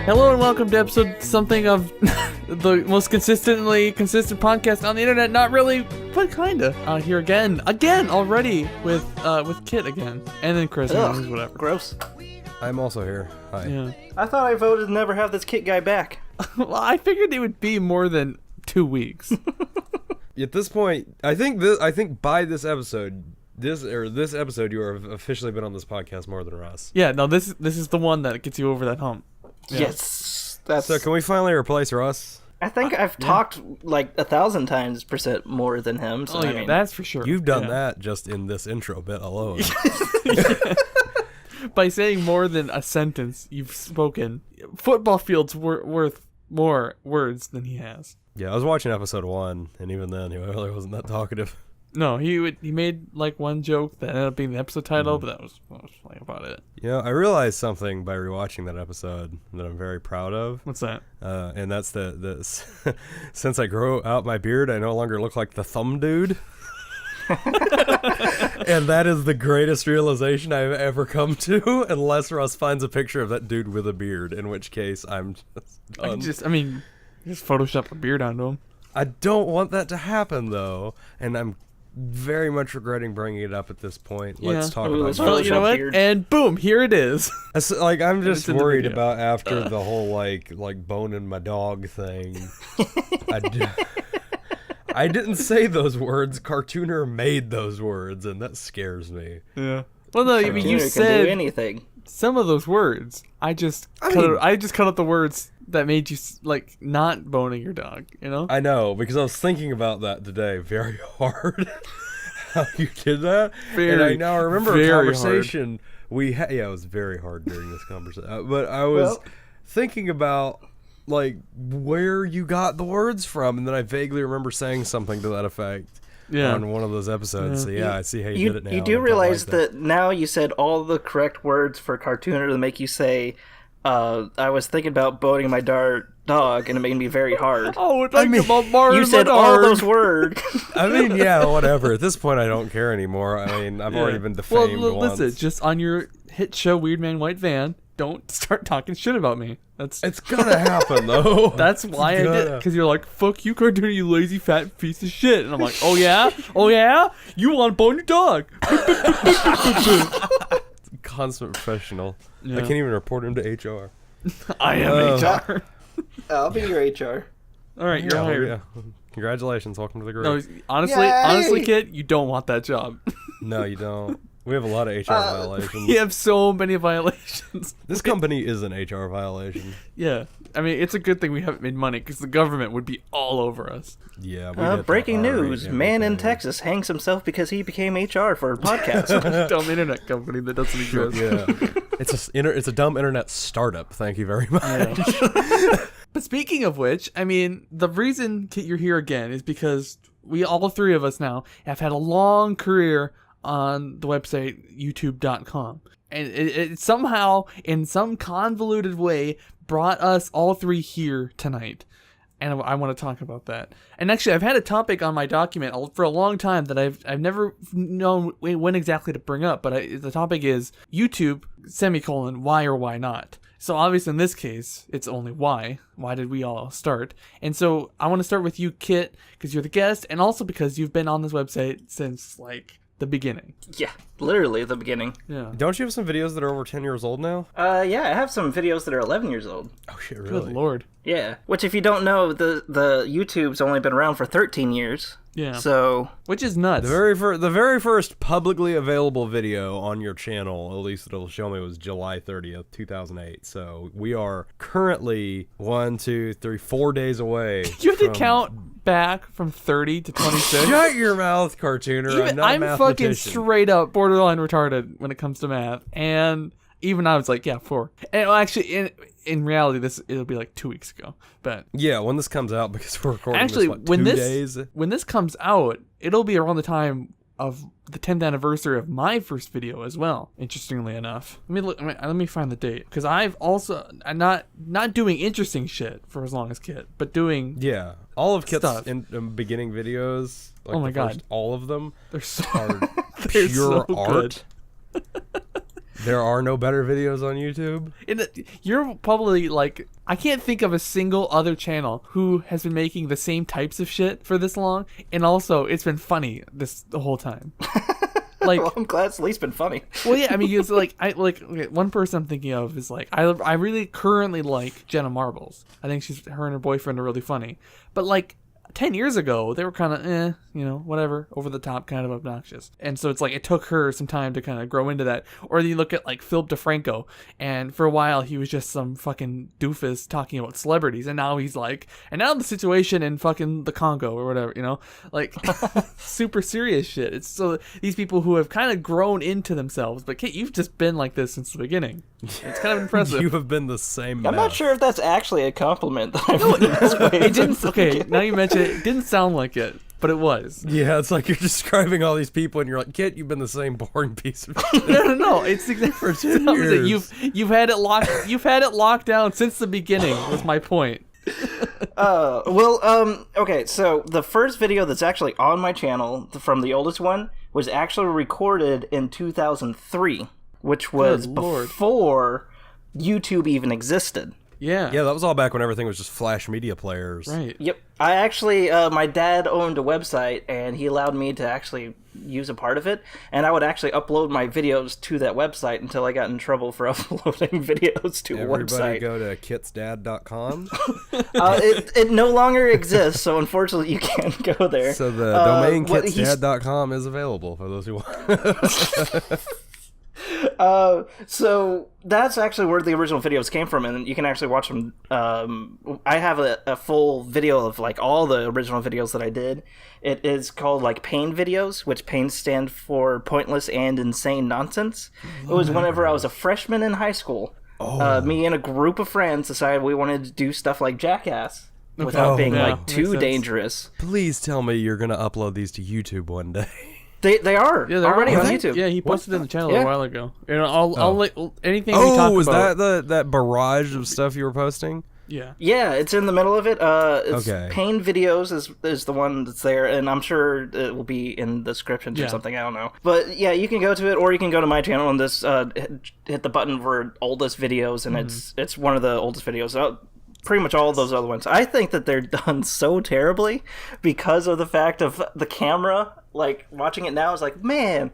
Hello and welcome to episode something of the most consistent podcast on the internet. Not really, but kinda. Here again already with Kitt again, and then Chris, and whatever. Gross. I'm also here. Hi. Yeah. I thought I voted to never have this Kitt guy back. Well, I figured it would be more than 2 weeks. At this point, I think by this episode, you have officially been on this podcast more than Russ. Yeah, no, this is the one that gets you over that hump. Yeah. Yes. That's. So can we finally replace Russ? I think I've talked like 1,000 times % more than him. So I mean, that's for sure. You've done that just in this intro bit alone. By saying more than a sentence, you've spoken. Football field's worth more words than he has. Yeah, I was watching episode 1, and even then, he really wasn't that talkative. No, he made like one joke that ended up being the episode title, but that was like about it. You know, I realized something by rewatching that episode that I'm very proud of. What's that? And that's the since I grow out my beard, I no longer look like the thumb dude. And that is the greatest realization I've ever come to, unless Russ finds a picture of that dude with a beard, in which case I'm just done. Just Photoshop a beard onto him. I don't want that to happen, though, and I'm very much regretting bringing it up at this point. Let's talk about well, you know what? Beard. And boom, here it is. Like, I'm just worried about after the whole like boning my dog thing. I didn't say those words. Cartooner made those words, and that scares me. Yeah. Well, no, I mean, you can said do anything. Some of those words. I just cut out the words that made you like not boning your dog. You know. I know, because I was thinking about that today very hard. How you did that? And I now remember a conversation we had. Yeah, it was very hard during this conversation. But I was thinking about like where you got the words from, and then I vaguely remember saying something to that effect. Yeah. On one of those episodes. So yeah, I see how you did it now. You do realize that now you said all the correct words for Cartooner to make you say, I was thinking about boning my dog, and it made me very hard. You said all those words. I mean, yeah, whatever. At this point, I don't care anymore. I mean, I've already been defamed once. Listen, just on your hit show Weird Man White Van, don't start talking shit about me. It's gonna happen, though. That's why I did, because you're like, fuck you, Cartooner, you lazy fat piece of shit. And I'm like, oh yeah? You want to bone your dog. Consummate professional. Yeah. I can't even report him to HR. I am HR. I'll be your HR. All right, you're hired. Yeah. Congratulations, welcome to the group. No, honestly, Kitt, you don't want that job. No, you don't. We have a lot of HR violations. You have so many violations. This company is an HR violation. Yeah. I mean, it's a good thing we haven't made money, because the government would be all over us. Yeah. Breaking news. Man in Texas hangs himself because he became HR for a podcast. Dumb internet company that doesn't exist. Yeah. It's a dumb internet startup. Thank you very much. Yeah. But speaking of which, I mean, the reason you're here again is because all three of us now have had a long career on the website youtube.com, and it somehow in some convoluted way brought us all three here tonight, and I want to talk about that. And actually, I've had a topic on my document for a long time that I've never known when exactly to bring up, but the topic is YouTube why or why not. So obviously in this case, it's only why. Why did we all start? And so I want to start with you, Kitt, because you're the guest, and also because you've been on this website since like the beginning. Yeah, literally the beginning. Yeah. Don't you have some videos that are over 10 years old now? Yeah, I have some videos that are 11 years old. Oh shit, really? Good lord. Yeah, which if you don't know, the YouTube's only been around for 13 years. Yeah. So, which is nuts. The very first publicly available video on your channel, at least it'll show me, was July 30th, 2008. So we are currently 4 days away. You have to count back from 30 to 26. Shut your mouth, Cartooner. I'm fucking straight up borderline retarded when it comes to math, and even I was like, yeah, 4. And actually, in reality, it'll be like 2 weeks ago. But yeah, when this comes out, because we're recording actually, this, 2 days? When this comes out, it'll be around the time of the 10th anniversary of my first video as well, interestingly enough. Let me find the date, because I'm not doing interesting shit for as long as Kitt, but doing all of Kitt's stuff. beginning videos, like oh my god, all of them, they're so are they're pure so art. There are no better videos on YouTube? You're probably like, I can't think of a single other channel who has been making the same types of shit for this long, and also it's been funny the whole time. Like, well, I'm glad it's at least been funny. Well, yeah, I mean, it's like okay, one person I'm thinking of is like I really currently like Jenna Marbles. I think her and her boyfriend are really funny, but like 10 years ago, they were kind of, whatever, over the top, kind of obnoxious. And so it's like, it took her some time to kind of grow into that. Or you look at like Philip DeFranco, and for a while he was just some fucking doofus talking about celebrities. And now he's like, and now the situation in fucking the Congo or whatever, like super serious shit. It's so these people who have kind of grown into themselves. But Kitt, you've just been like this since the beginning. It's kind of impressive. You have been the same. I'm not sure if that's actually a compliment. That it didn't. Okay, now you mention it didn't sound like it, but it was. Yeah, it's like you're describing all these people, and you're like, "Kitt, you've been the same boring piece of shit." No. It's exactly for 10 years. You've had it locked. You've had it locked down since the beginning. Was my point. Okay. So the first video that's actually on my channel, from the oldest one, was actually recorded in 2003, which was before YouTube even existed. Yeah, that was all back when everything was just Flash media players. Right. Yep. I actually, my dad owned a website, and he allowed me to actually use a part of it, and I would actually upload my videos to that website until I got in trouble for uploading videos to a website. Everybody go to kitsdad.com. It no longer exists, so unfortunately you can't go there. So the domain kitsdad.com is available for those who want. So that's actually where the original videos came from, and you can actually watch them. I have a full video of like all the original videos that I did. It is called like Pain videos, which Pain stand for pointless and insane nonsense. It was whenever I was a freshman in high school. Me and a group of friends decided we wanted to do stuff like Jackass without being like too dangerous. Please tell me you're gonna upload these to YouTube one day. They are already on YouTube. Yeah, he posted it in the channel a while ago. I'll let anything we talk about. Was that barrage of stuff you were posting? Yeah. Yeah, it's in the middle of it. It's Okay. Pain videos is the one that's there, and I'm sure it will be in the descriptions or something. I don't know. But yeah, you can go to it, or you can go to my channel and just hit the button for oldest videos, and it's one of the oldest videos. Pretty much all of those other ones. I think that they're done so terribly because of the fact of the camera. Like, watching it now is like, man,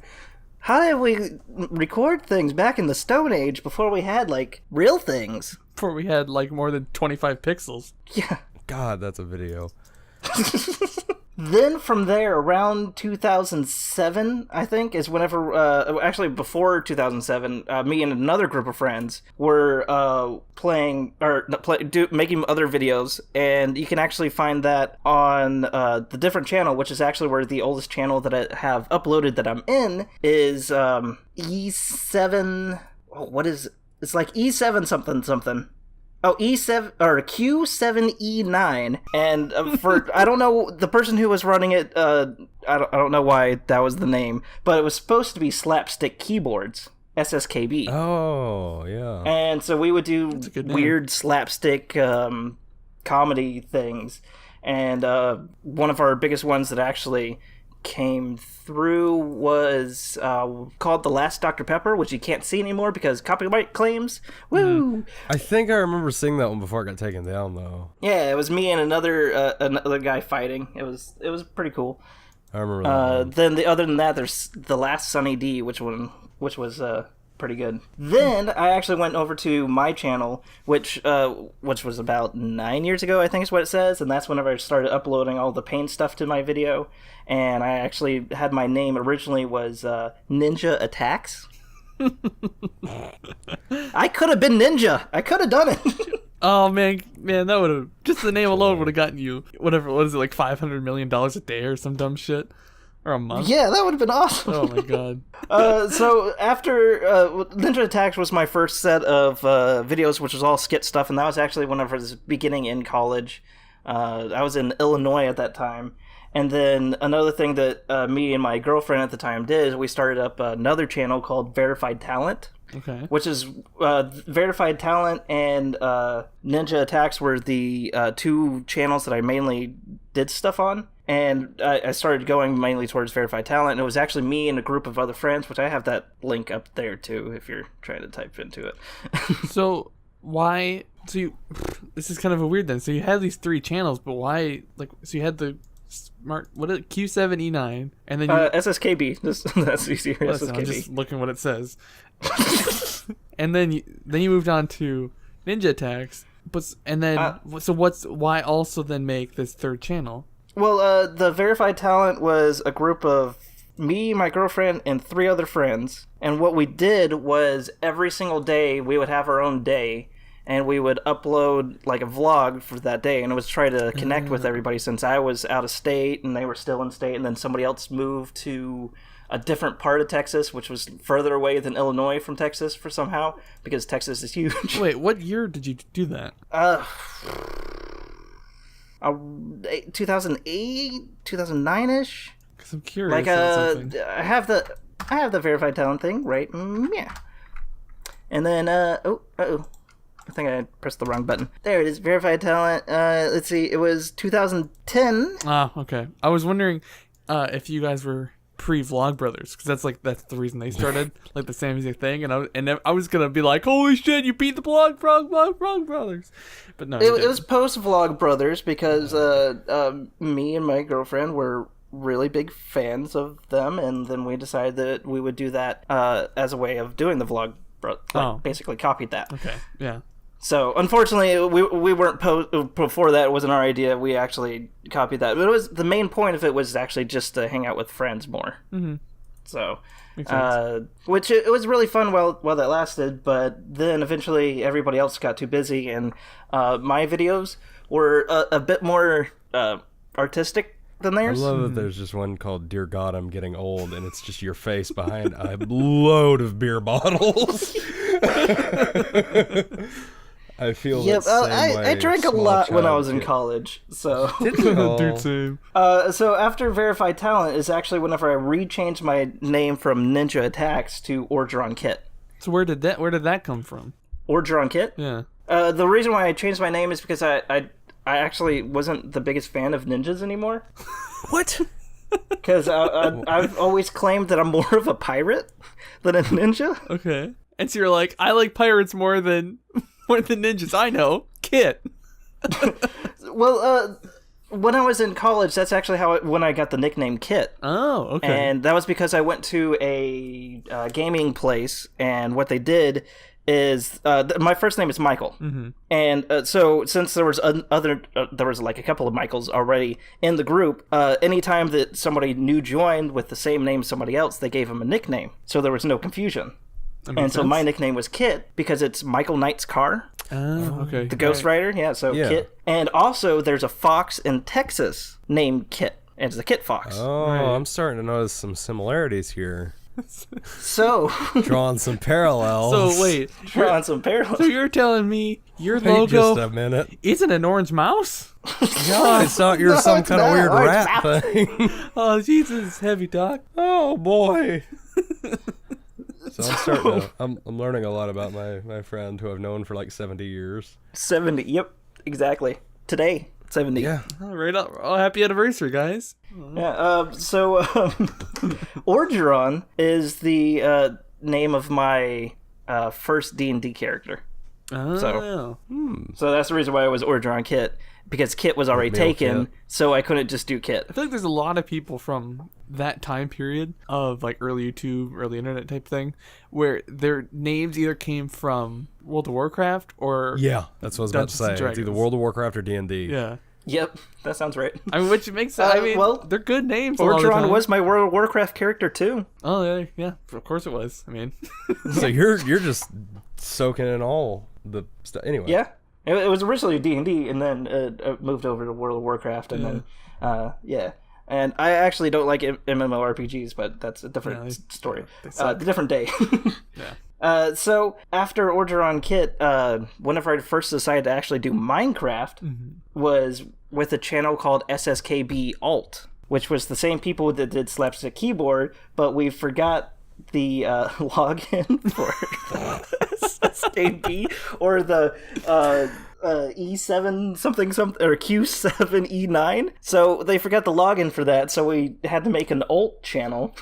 how did we record things back in the Stone Age before we had, like, real things? Before we had, like, more than 25 pixels. Yeah. God, that's a video. Then from there, around 2007, I think, is whenever, actually before 2007, me and another group of friends were making other videos, and you can actually find that on the different channel, which is actually where the oldest channel that I have uploaded that I'm in is E7, it's like E7 something. Oh, E7 or Q7E9, and I don't know, the person who was running it. I don't know why that was the name, but it was supposed to be Slapstick Keyboards, SSKB. Oh yeah. And so we would do weird slapstick comedy things, and one of our biggest ones that actually came through was called The Last Dr. Pepper, which you can't see anymore because copyright claims. Woo! I think I remember seeing that one before it got taken down, though. Yeah, it was me and another guy fighting. It was pretty cool. I remember that. Then other than that, there's The Last Sunny D, which was pretty good. Then I actually went over to my channel, which was about 9 years ago, I think is what it says, and that's whenever I started uploading all the Pain stuff to my video. And I actually had my name originally was Ninja Attacks. I could have been Ninja. I could have done it. Oh man, that would have just the name alone would have gotten you whatever. What is it, like $500 million a day or some dumb shit, or a month? Yeah, that would have been awesome. Oh my god. So after Ninja Attacks was my first set of videos, which was all skit stuff, and that was actually whenever I was beginning in college. I was in Illinois at that time. And then another thing that me and my girlfriend at the time did is we started up another channel called Verified Talent. Okay. Which is Verified Talent and Ninja Attacks were the two channels that I mainly did stuff on. And I started going mainly towards verified talent, and it was actually me and a group of other friends, which I have that link up there too if you're trying to type into it. So why? So this is kind of a weird then. So you had these 3 channels, but why? Like, so you had the Q7E9, and then SSKB. That's easier. Listen, SSKB. I'm just looking what it says. And then you moved on to Ninja Attacks, why also then make this 3rd channel? Well, the verified talent was a group of me, my girlfriend, and 3 other friends. And what we did was every single day we would have our own day, and we would upload like a vlog for that day, and it was try to connect with everybody since I was out of state and they were still in state, and then somebody else moved to a different part of Texas, which was further away than Illinois from Texas for somehow, because Texas is huge. Wait, what year did you do that? 2008, 2009-ish. Because I'm curious. Like, I have the verified talent thing, right? Yeah. And then, I think I pressed the wrong button. There it is, verified talent. Let's see, it was 2010. Ah, okay. I was wondering if you guys were pre-Vlogbrothers, because that's the reason they started, like the same exact thing, and I was gonna be like, holy shit, you beat the Vlogbrothers, but no, it was post-Vlogbrothers because me and my girlfriend were really big fans of them, and then we decided that we would do that as a way of doing the vlog. Basically copied that. Okay, yeah. So unfortunately, we weren't before that. It wasn't our idea. We actually copied that, but it was the main point of it was actually just to hang out with friends more. Mm-hmm. So, which it was really fun while that lasted. But then eventually, everybody else got too busy, and my videos were a bit more artistic than theirs. I love that there's just one called "Dear God, I'm Getting Old," and it's just your face behind a load of beer bottles. I feel yep, I drank a lot when I was in college, so dude, same. So after verified talent is actually whenever I rechanged my name from Ninja Attacks to Orgeron Kitt. So where did that come from? Orgeron Kitt? Yeah. The reason why I changed my name is because I actually wasn't the biggest fan of ninjas anymore. What? Because I've always claimed that I'm more of a pirate than a ninja. Okay. And so you're like, I like pirates more than ninjas. I know. Kitt. Well, when I was in college, that's actually when I got the nickname Kitt. Oh, okay. And that was because I went to a gaming place, and what they did is my first name is Michael, and so since there was there was like a couple of Michaels already in the group, anytime that somebody new joined with the same name as somebody else, they gave them a nickname, so there was no confusion. And so my nickname was Kitt because it's Michael Knight's car. Oh, okay. The Ghost Rider, yeah. So Kitt, and also there's a fox in Texas named Kitt, and it's the Kitt Fox. Oh, right. I'm starting to notice some similarities here. So drawing some parallels. So wait, drawing some parallels. So you're telling me your logo just a minute. Isn't an orange mouse? God, I thought you were some kind of weird rat thing. Oh Jesus, heavy talk. Oh boy. So I'm learning a lot about my friend who I've known for like 70 years. 70, yep, exactly. Today, 70. Yeah. All right, happy anniversary, guys. Yeah. So Orgeron is the name of my first D&D character. Oh. So that's the reason why I was Orgeron Kitt, because Kitt was already taken, so I couldn't just do Kitt. I feel like there's a lot of people from that time period of like early YouTube, early internet type thing, where their names either came from World of Warcraft or that's what I was about to say. It's either World of Warcraft or D&D. Yeah. Yep, that sounds right. I mean, which makes well, they're good names. Orgeron was my World of Warcraft character too. Oh yeah, of course it was. I mean, so you're just soaking in all the stuff. Anyway, yeah, it was originally D&D, and then it moved over to World of Warcraft, and then And I actually don't like MMORPGs, but that's a different story. A different day. Yeah. So after Orgeron Kitt, whenever I first decided to actually do Minecraft, was with a channel called SSKB Alt, which was the same people that did Slapstick Keyboard, but we forgot the login for SSKB or the E7 something or Q7E9. So they forgot the login for that, so we had to make an alt channel.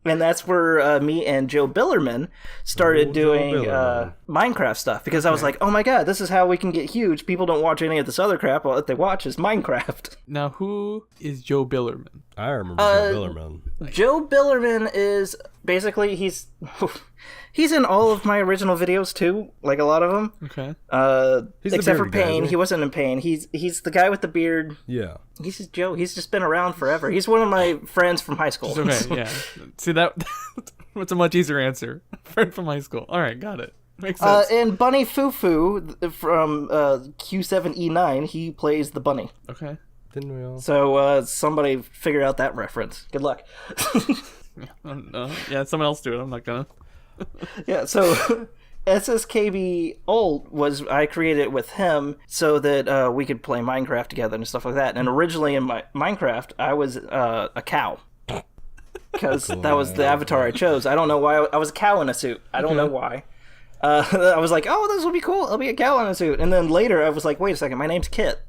And that's where me and Joe Billerman started doing Minecraft stuff, because I was like, oh my god, this is how we can get huge. People don't watch any of this other crap. All that they watch is Minecraft. Now, who is Joe Billerman? I remember Joe Billerman. Joe Billerman is basically, he's in all of my original videos too, like a lot of them. Okay. Except for Pain. He wasn't in Pain. He's the guy with the beard. Yeah. He's just Joe. He's just been around forever. He's one of my friends from high school. Okay, yeah. See, that's a much easier answer. Friend from high school. All right, got it. Makes sense. And Bunny Fufu from Q7E9, he plays the bunny. Okay. Didn't we all? So somebody figure out that reference. Good luck. Yeah, someone else do it. I'm not gonna. Yeah, so SSKB Ult I created it with him so that we could play Minecraft together and stuff like that. And originally in my Minecraft, I was a cow. Because that was the avatar I chose. I don't know why. I was a cow in a suit. I don't know why. I was like, oh, this will be cool. I'll be a cow in a suit. And then later I was like, wait a second, my name's Kitt.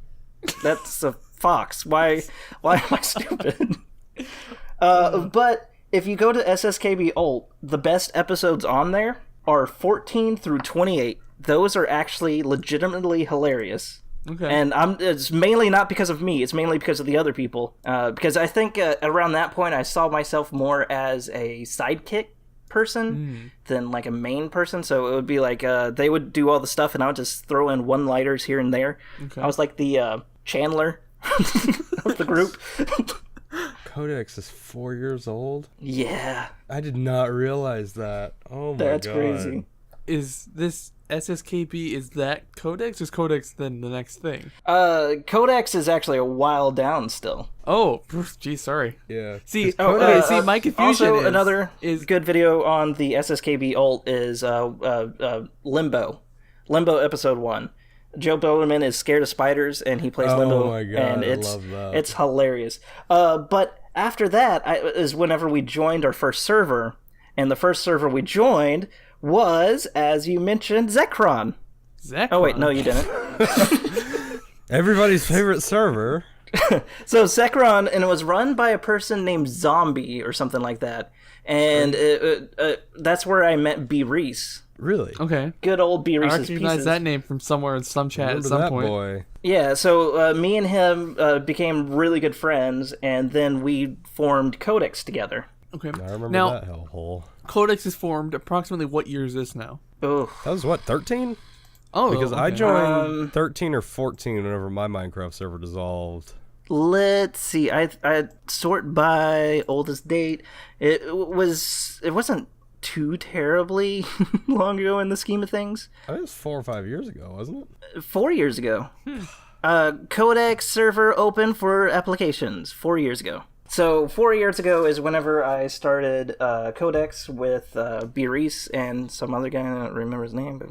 That's a fox. Why am I stupid? But if you go to SSKB Ult, the best episodes on there are 14 through 28. Those are actually legitimately hilarious. Okay. And it's mainly not because of me. It's mainly because of the other people. Because I think around that point I saw myself more as a sidekick person than like a main person. So it would be like they would do all the stuff and I would just throw in one-liners here and there. Okay. I was like the Chandler of the group. Codex is 4 years old? Yeah. I did not realize that. Oh my god. That's crazy. Is this SSKB, is that Codex? Is Codex then the next thing? Codex is actually a while down still. Oh, geez, sorry. Yeah. See, see, my confusion also is... another good video on the SSKB Ult is Limbo. Limbo episode 1. Joe Billerman is scared of spiders, and he plays Limbo. Oh my god, and I love that. It's hilarious. But after that is whenever we joined our first server, and the first server we joined was, as you mentioned, Zekron. Oh wait, no, you didn't. Everybody's favorite server. So Zekron, and it was run by a person named Zombie or something like that, and that's where I met B. Reese. Really? Okay. Good old B. Reese's Pieces. I recognize that name from somewhere in some chat at some point. Boy. Yeah, so me and him became really good friends, and then we formed Codex together. Okay. I remember that hellhole. Codex is formed approximately what year is this now? Oh. That was what, 13? Oh, because okay. I joined 13 or 14 whenever my Minecraft server dissolved. Let's see. I sort by oldest date. It wasn't too terribly long ago in the scheme of things. I think it was 4 or 5 years ago, wasn't it? 4 years ago. Codex server open for applications 4 years ago. So 4 years ago is whenever I started Codex with B. Reese and some other guy. I don't remember his name. But...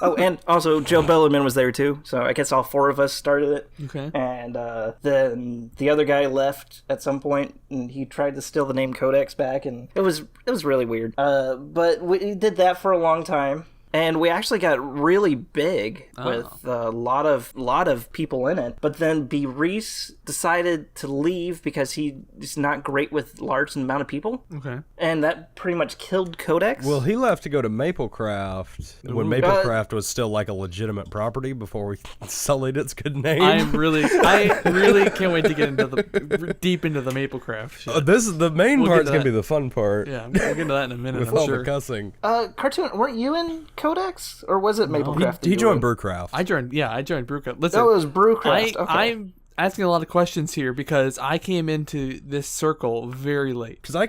Oh, and also Joe Billerman was there too. So I guess all 4 of us started it. Okay. And then the other guy left at some point, and he tried to steal the name Codex back, and it was really weird. But we did that for a long time. And we actually got really big with a lot of people in it. But then B. Reese decided to leave because he's not great with large amount of people. Okay. And that pretty much killed Codex. Well, he left to go to Maplecraft when Maplecraft was still like a legitimate property before we sullied its good name. I really can't wait to get into deep into the Maplecraft shit. The main part's going to be the fun part. Yeah, we'll get into that in a minute, with I'm all sure. the cussing. Cartoon, weren't you in Codex, or was it Maplecraft? He joined Brewcraft. I joined Brewcraft. Listen, it was Brewcraft. Okay. I'm asking a lot of questions here because I came into this circle very late. Because I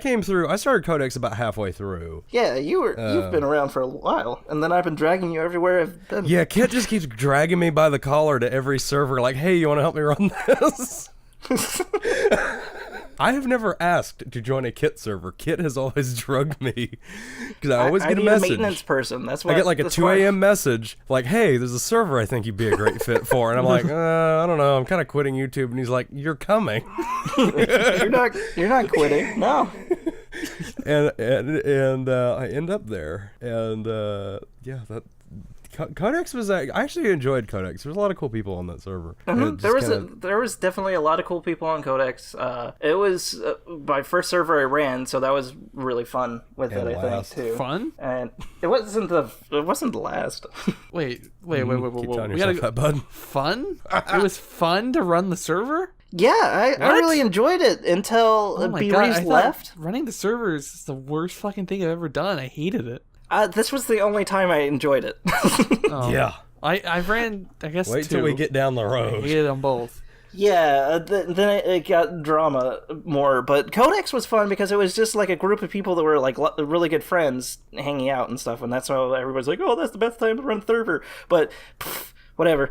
started Codex about halfway through. Yeah, you've been around for a while, and then I've been dragging you everywhere I've been. Yeah, Kitt just keeps dragging me by the collar to every server, like, hey, you want to help me run this? I have never asked to join a Kitt server. Kitt has always drugged me because I always get a message. A maintenance person. That's why I get like a 2 a.m. message, like, "Hey, there's a server I think you'd be a great fit for," and I'm like, I don't know. I'm kind of quitting YouTube, and he's like, "You're coming." You're not quitting. No. and I end up there, and Codex was I actually enjoyed Codex. There was a lot of cool people on that server. There was definitely a lot of cool people on Codex. It was my first server I ran, so that was really fun with it. I think too. Fun? And it wasn't the last. Wait. Keep We telling yourself gotta that, bud. Fun? It was fun to run the server? Yeah, I really enjoyed it until B-Reese left. Running the server is the worst fucking thing I've ever done. I hated it. This was the only time I enjoyed it. Yeah. I ran, I guess, Wait till we get down the road. I hated them both. Yeah, then it got drama more, but Codex was fun because it was just like a group of people that were like really good friends hanging out and stuff, and that's how everybody's like, oh, that's the best time to run the server. But whatever.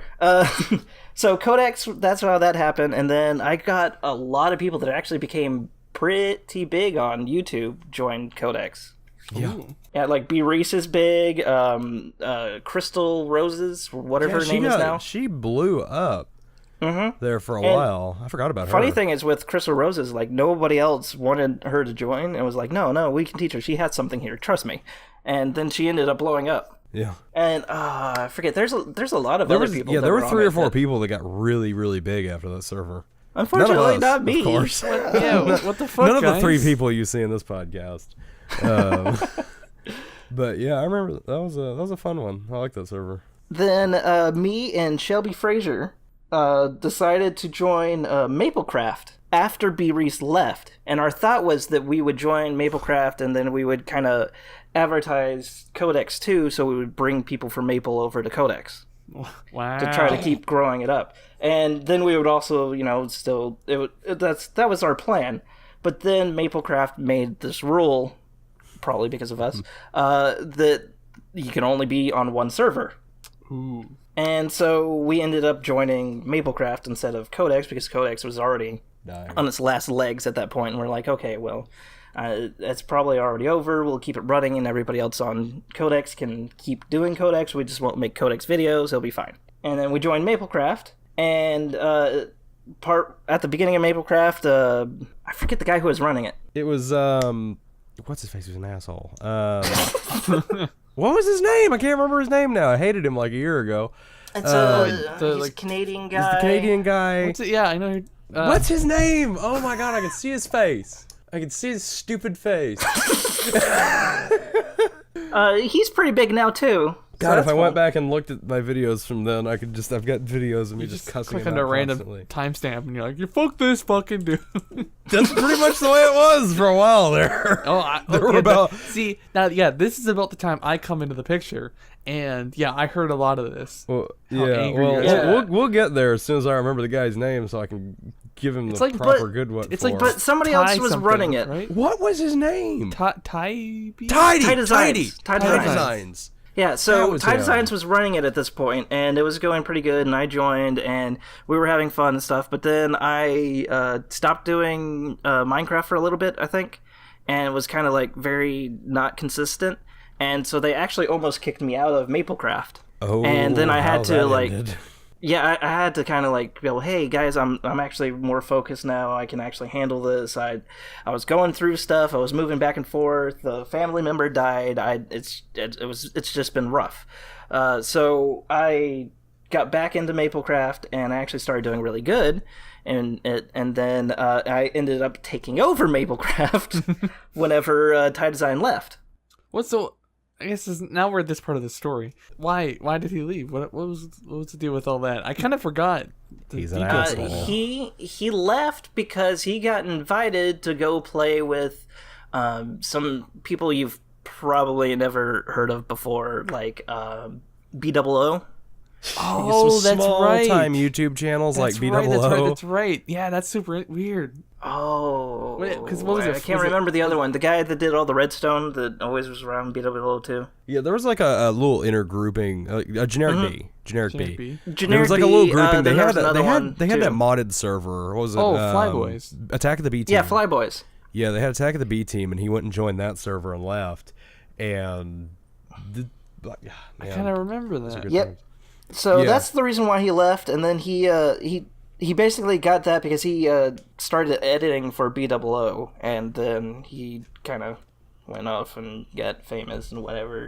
So Codex, that's how that happened, and then I got a lot of people that actually became pretty big on YouTube joined Codex. Yeah, like B-Reese is big, Crystal Roses, whatever her name is now. She blew up there for a while. I forgot about her. Funny thing is with Crystal Roses, like nobody else wanted her to join. It was like, no, we can teach her. She has something here. Trust me. And then she ended up blowing up. Yeah. And I forget. There's a lot of other people. Yeah, there were 3 or 4 people that got really, really big after that server. Unfortunately, not me. Of course. What the fuck, None of the guys? 3 people you see in this podcast. But yeah, I remember that was a fun one. I like that server. Then me and Shelby Fraser decided to join Maplecraft after B-Reese left, and our thought was that we would join Maplecraft and then we would kind of advertise Codex too, so we would bring people from Maple over to Codex. Wow. To try to keep growing it up, and then we would also, that was our plan. But then Maplecraft made this rule, probably because of us, that you can only be on one server. Ooh. And so we ended up joining Maplecraft instead of Codex because Codex was already on its last legs at that point, and we're like, okay, well, it's probably already over. We'll keep it running, and everybody else on Codex can keep doing Codex. We just won't make Codex videos. It'll be fine. And then we joined Maplecraft, and at the beginning of Maplecraft, I forget the guy who was running it. It was what's his face? He was an asshole. What was his name? I can't remember his name now. I hated him like a year ago. It's he's a Canadian guy. He's the Canadian guy. Yeah, I know. What's his name? Oh my god, I can see his face. I can see his stupid face. He's pretty big now too. God, if I went back and looked at my videos from then, I've got videos of me just cussing click him on a out random constantly. timestamp, and you're like, "You fuck this fucking dude." That's pretty much the way it was for a while there. This is about the time I come into the picture, and I heard a lot of this. Well, we'll get there as soon as I remember the guy's name, so I can give him proper good one. It's like, but somebody else was running it. Right? What was his name? Tydee. Tydee Designs. Yeah, so Tydee Designs was running it at this point, and it was going pretty good, and I joined, and we were having fun and stuff, but then I stopped doing Minecraft for a little bit, I think, and it was kind of like very not consistent, and so they actually almost kicked me out of Maplecraft. Oh, and then I had to ended. I had to kind of like go, hey guys, I'm actually more focused now. I can actually handle this. I was going through stuff. I was moving back and forth. The family member died. It's just been rough. So I got back into Maplecraft, and I actually started doing really good. And then I ended up taking over Maplecraft whenever Tydee Design left. I guess now we're at this part of the story. Why did he leave? What was the deal with all that? I kind of forgot. He's an asshole. He left because he got invited to go play with some people you've probably never heard of before, like BOO. Oh, some that's right. Small-time YouTube channels like BOO. That's right. Yeah, that's super weird. Oh, because what was it? I can't remember the other one. The guy that did all the redstone that always was around BOO too. Yeah, there was like a little intergrouping, a generic B. Generic B. There was like a little grouping. They had that modded server. What was it? Flyboys. Attack of the B team. Yeah, Flyboys. Yeah, they had Attack of the B team, and he went and joined that server and left. And I kind of remember that. Yep. So that's the reason why he left, and then he basically got that because he started editing for BOO, and then he kind of went off and got famous and whatever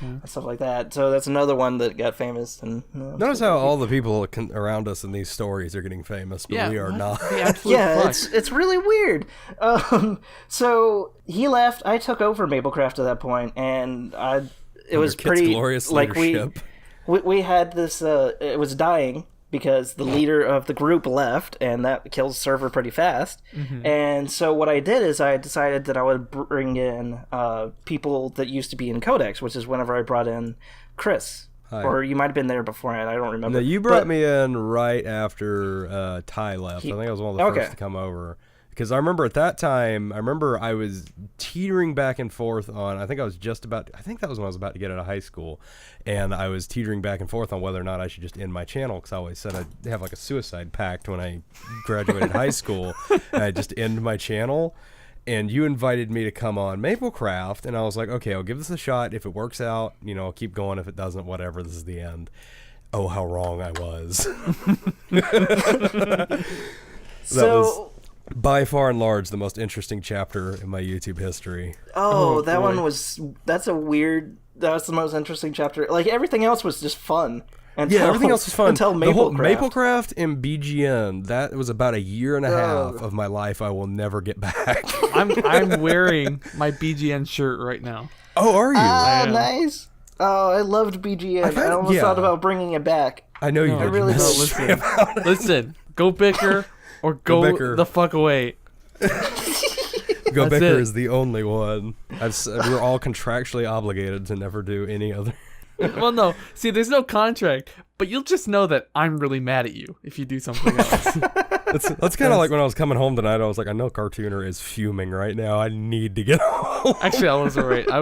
and stuff like that. So that's another one that got famous. And notice how all the people around us in these stories are getting famous, but we are not. It's really weird. So he left. I took over Maplecraft at that point, and it was Kitt's pretty glorious like leadership. we had this. It was dying because the leader of the group left, and that kills the server pretty fast. And so what I did is I decided that I would bring in people that used to be in Codex, which is whenever I brought in Chris. Hi. Or you might have been there beforehand. I don't remember. No, you brought me in right after Tydee left. I think I was one of the first to come over. Because I remember at that time, I was teetering back and forth on, I think that was when I was about to get out of high school. And I was teetering back and forth on whether or not I should just end my channel. Because I always said I'd have like a suicide pact when I graduated high school. And I'd just end my channel. And you invited me to come on Maplecraft. And I was like, okay, I'll give this a shot. If it works out, I'll keep going. If it doesn't, whatever, this is the end. Oh, how wrong I was. So... by far and large, the most interesting chapter in my YouTube history. That one was... That's the most interesting chapter. Like, everything else was just fun. Everything else was fun. Until Maplecraft. The whole Maplecraft and BGN, that was about a year and a half of my life I will never get back. I'm wearing my BGN shirt right now. Oh, are you? Nice. Oh, I loved BGN. I almost thought about bringing it back. I know you did. Really listen, GoBicker or go the fuck away. GoBicker is the only one. We're all contractually obligated to never do any other. Well, no. See, there's no contract, but you'll just know that I'm really mad at you if you do something else. That's kind of like when I was coming home tonight. I was like, I know Cartooner is fuming right now. I need to get home. Actually, I was alright. I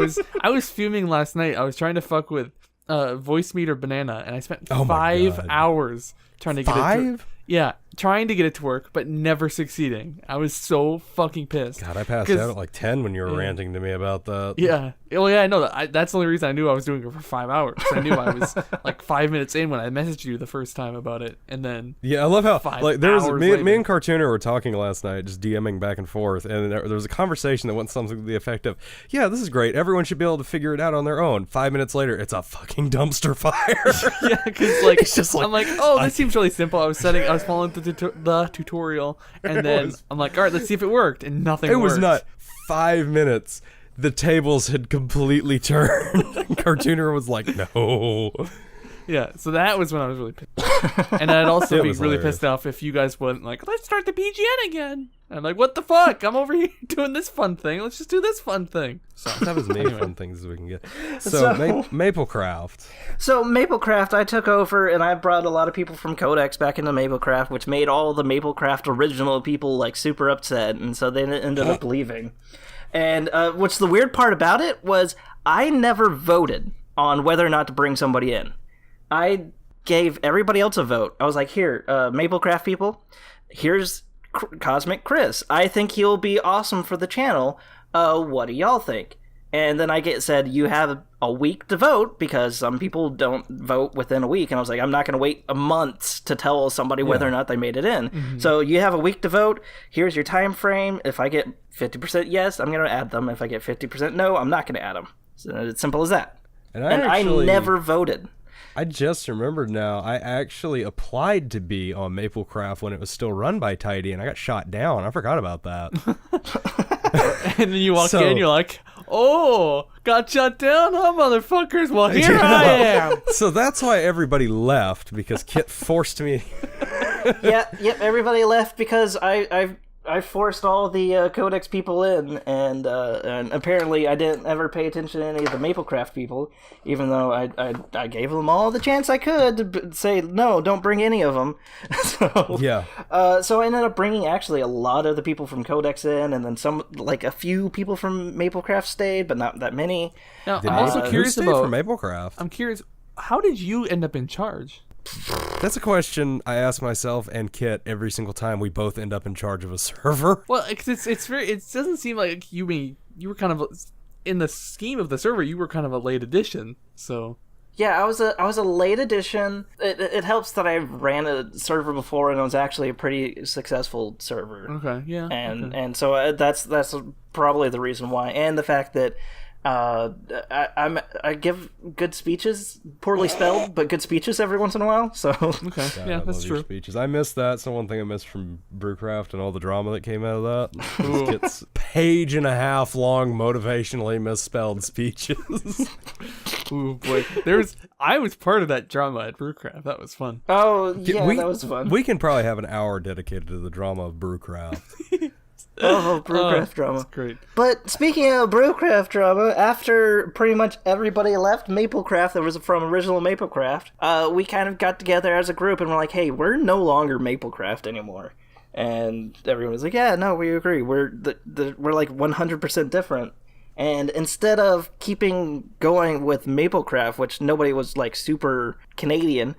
was fuming last night. I was trying to fuck with Voice Meter Banana, and I spent 5 hours trying to get it to... Yeah, trying to get it to work, but never succeeding. I was so fucking pissed. God, I passed out at like 10 when you were ranting to me about that. Yeah. Well, yeah, I know that. That's the only reason I knew I was doing it for 5 hours. I knew I was like 5 minutes in when I messaged you the first time about it, and then I love how like there was me and Cartooner were talking last night, just DMing back and forth, and there was a conversation that went something to the effect of, "Yeah, this is great. Everyone should be able to figure it out on their own." 5 minutes later, it's a fucking dumpster fire. Yeah, because like it's just like, I'm like, oh, this seems really simple. I was following the tutorial, and then I'm like, all right, let's see if it worked, and nothing worked. It was not 5 minutes. The tables had completely turned. Cartooner was like, no. Yeah, so that was when I was really pissed. And I'd also be really pissed off if you guys wouldn't like, let's start the BGN again. And I'm like, what the fuck? I'm over here doing this fun thing. Let's just do this fun thing. So that was many fun things as we can get. So Maplecraft. So Maplecraft, I took over, and I brought a lot of people from Codex back into Maplecraft, which made all the Maplecraft original people like super upset, and so they ended up leaving. And what's the weird part about it was I never voted on whether or not to bring somebody in. I gave everybody else a vote. I was like, here, Maplecraft people, here's Cosmic Chris. I think he'll be awesome for the channel. What do y'all think? And then I said, you have a week to vote, because some people don't vote within a week. And I was like, I'm not going to wait a month to tell somebody whether or not they made it in. Mm-hmm. So you have a week to vote. Here's your time frame. If I get 50% yes, I'm going to add them. If I get 50% no, I'm not going to add them. So it's simple as that. And I never voted. I just remembered now, I actually applied to be on Maplecraft when it was still run by Tydee, and I got shot down. I forgot about that. And then you walk in, you're like, oh, got shut down, huh, motherfuckers? Well, here I am. So that's why everybody left, because Kitt forced me. Yep, everybody left because I forced all the Codex people in, and apparently I didn't ever pay attention to any of the Maplecraft people, even though I gave them all the chance I could to say, no, don't bring any of them. So I ended up bringing actually a lot of the people from Codex in, and then a few people from Maplecraft stayed, but not that many. Now, I'm also curious about Maplecraft. I'm curious, how did you end up in charge? That's a question I ask myself and Kitt every single time we both end up in charge of a server. Well, it doesn't seem like you were kind of, in the scheme of the server, you were kind of a late addition. So yeah, I was a late addition. It helps that I ran a server before, and it was actually a pretty successful server. Okay, yeah. And so that's probably the reason why, and the fact that I give good speeches, poorly spelled, but good speeches every once in a while. So okay, God, yeah, I that's love true. your speeches. I missed that. So one thing I missed from Brewcraft and all the drama that came out of that. It's page-and-a-half long, motivationally misspelled speeches. Ooh boy, I was part of that drama at Brewcraft. That was fun. oh yeah, that was fun. We can probably have an hour dedicated to the drama of Brewcraft. Oh, Brewcraft drama. That's great. But speaking of Brewcraft drama, after pretty much everybody left Maplecraft that was from original Maplecraft, we kind of got together as a group and we're like, hey, we're no longer Maplecraft anymore. And everyone was like, yeah, no, we agree. We're like 100% different. And instead of keeping going with Maplecraft, which nobody was like super Canadian,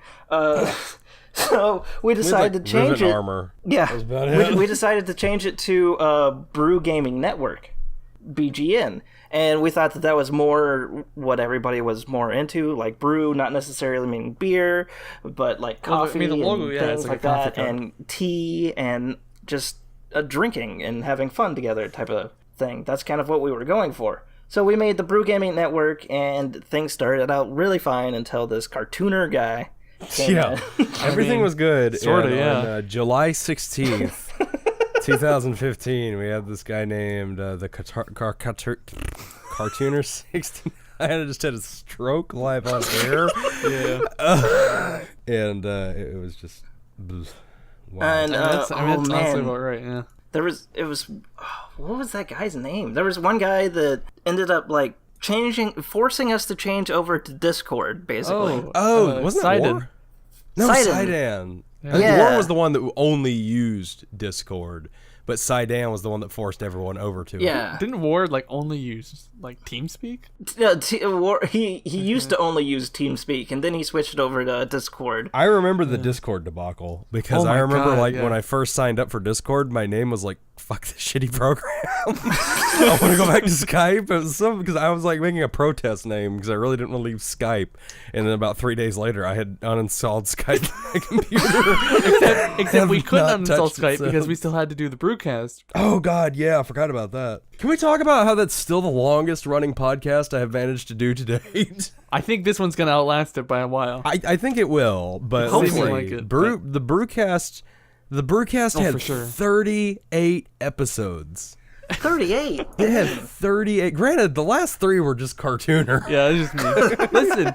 so we decided to change it. Armor. Yeah, That was about it. we decided to change it to Brew Gaming Network, BGN, and we thought that was more what everybody was more into, like brew, not necessarily meaning beer, but like coffee the logo, and yeah, things it's like like a coffee that, cup. and tea, and just drinking and having fun together type of thing. That's kind of what we were going for. So we made the Brew Gaming Network, and things started out really fine until this cartooner guy. Yeah, everything was good. sorta, and yeah. On July 16th, 2015, we had this guy named the Cartooner 69. I just had a stroke live on air. Yeah, And it was just... Wow. And that's honestly man, about right. Yeah. What was that guy's name? There was one guy that ended up like forcing us to change over to Discord, basically. Wasn't that Sidon. War? No, Sidon. Sidon. Yeah. War was the one that only used Discord, but Sidon was the one that forced everyone over to it. Yeah. Didn't Ward like only use like TeamSpeak? He used to only use TeamSpeak, and then he switched over to Discord. I remember the Discord debacle because Oh my I remember God, when I first signed up for Discord, my name was like, fuck this shitty program. I want to go back to Skype. It was because I was like making a protest name because I really didn't want to leave Skype. And then about 3 days later, I had uninstalled Skype on my computer. Except we couldn't not uninstall touched Skype it because since. we still had to do the Brewcast. Oh, God, yeah, I forgot about that. Can we talk about how that's still the longest running podcast I have managed to do to date? I think this one's gonna outlast it by a while. I think it will, but Hopefully. hopefully, Like it, the Brewcast had for sure. 38 episodes. 38. It had 38. Granted, the last 3 were just cartooner. Yeah, it's just me. Listen,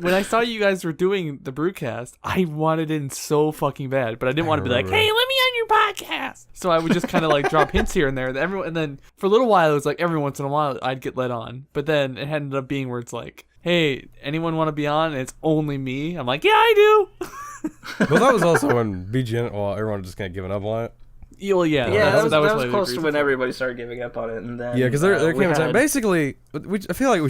when I saw you guys were doing the Brewcast, I wanted in so fucking bad, but I didn't want to be like, remember. "Hey, let me on your podcast." So I would just kind of like drop hints here and there. And then for a little while, it was like every once in a while I'd get let on, but then it ended up being where it's like, "Hey, anyone want to be on?" And it's only me. I'm like, "Yeah, I do." Well, that was also when BGN, everyone just kind of given up on it. Yeah, Yeah, that was one of the close to reasons. when everybody started giving up on it, and then Yeah, because there we came a time. had- Basically, I feel like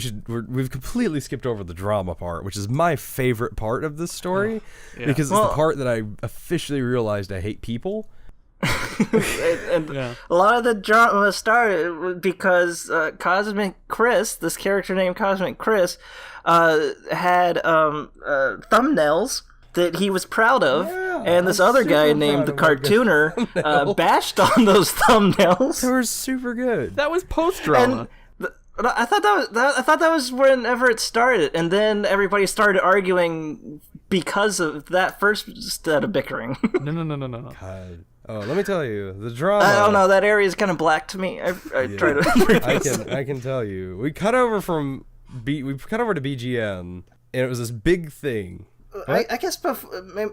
we've completely skipped over the drama part, which is my favorite part of this story, Yeah. because it's the part that I officially realized I hate people. and Yeah. a lot of the drama started because Cosmic Chris, this character named Cosmic Chris, had thumbnails that he was proud of, Yeah, and this I'm other guy super named the proud of my cartooner bashed on those thumbnails. They were super good. That was post drama. I thought that was whenever it started, and then everybody started arguing because of that first set of bickering. No. God. Oh, let me tell you, the drama. I don't know, that area is kind of black to me. I try to. I can tell you. We cut over to BGN, and it was this big thing. I guess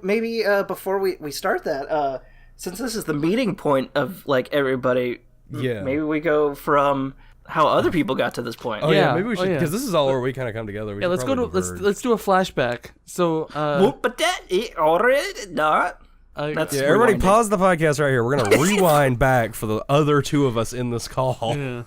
maybe before we start that, since this is the meeting point of like everybody, Yeah. maybe we go from how other people got to this point. Oh yeah, Yeah. maybe we Oh, should, yeah. because this is all where we kind of come together. We Yeah, should let's go to probably let's do a flashback. So But that it already not. That's Yeah, everybody rewinding. pause the podcast right here. We're going to rewind back for the other 2 of us in this call. yeah.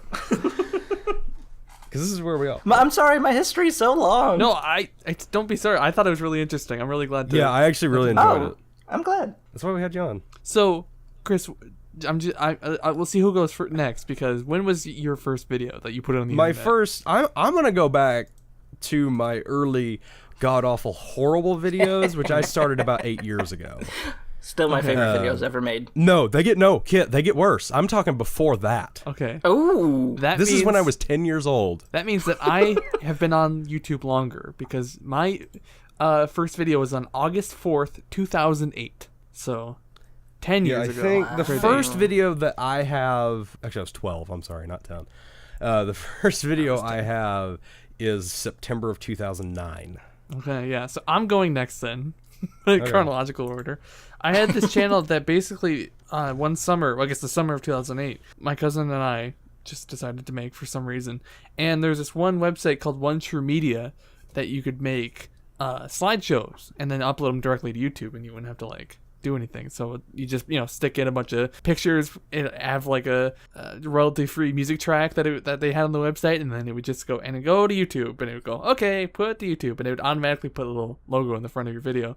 Because this is where we are. I'm sorry, my history's so long. No, I don't be sorry. I thought it was really interesting. I'm really glad to. Yeah, I actually really enjoyed Oh, it. I'm glad. That's why we had you on. So, Chris, we'll see who goes next, because when was your first video that you put on the My internet? first, I'm going to go back to my early god-awful horrible videos, which I started about 8 years ago. Still my favorite videos ever made. No, Kitt, they get worse. I'm talking before that. Okay. Oh, this is when I was 10 years old. That means that I have been on YouTube longer because my first video was on August 4th, 2008. So 10 years ago. I think the first video that I have, actually I was 12, I'm sorry, not 10. The first video I have is September of 2009. Okay, yeah. So I'm going next then, in chronological order. I had this channel that basically one summer, well, I guess the summer of 2008, my cousin and I just decided to make for some reason. And there's this one website called One True Media that you could make slideshows and then upload them directly to YouTube, and you wouldn't have to like do anything. So you just stick in a bunch of pictures and have like a royalty free music track that they had on the website, and then it would just go to YouTube, and it would go, okay, put to YouTube, and it would automatically put a little logo in the front of your video.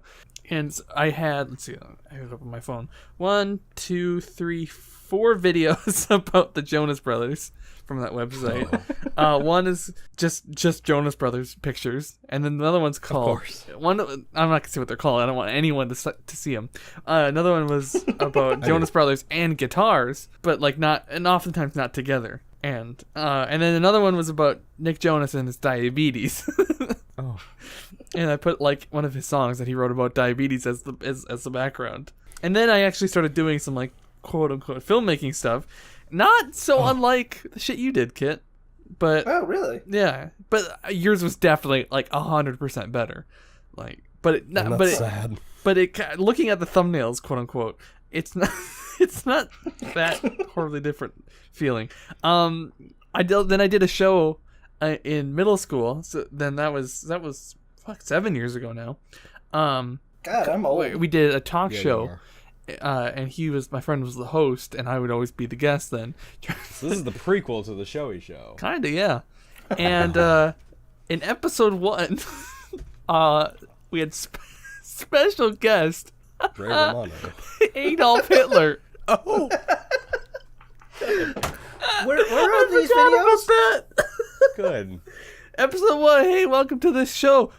And I had, let's see, I have it up on my phone, 1, 2, 3, 4 videos about the Jonas Brothers from that website. One is just Jonas Brothers pictures, and then another one's called one. I'm not gonna say what they're called. I don't want anyone to see them. Another one was about Jonas Brothers and guitars, but like not, and oftentimes not together. And then another one was about Nick Jonas and his diabetes. Oh. And I put like one of his songs that he wrote about diabetes as the background. And then I actually started doing some like quote unquote filmmaking stuff. Not so unlike the shit you did, Kitt. But really? Yeah. But yours was definitely like 100% better. Like, sad. But looking at the thumbnails, quote unquote, it's not that horribly different feeling. I did a show in middle school. So then that was 7 years ago now. God, I'm old. We did a talk show. And my friend was the host, and I would always be the guest then. So this is the prequel to the Showy Show. Kinda, yeah. And in episode 1, we had special guest Adolf Hitler. Oh. Where are these videos? Good. Episode 1, hey, welcome to this show.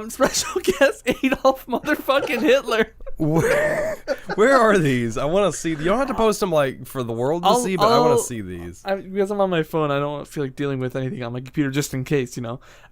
Special guest Adolf motherfucking Hitler. Where are these? I want to see. You don't have to post them like for the world to see, but I want to see these. Because I'm on my phone, I don't feel like dealing with anything on my computer just in case,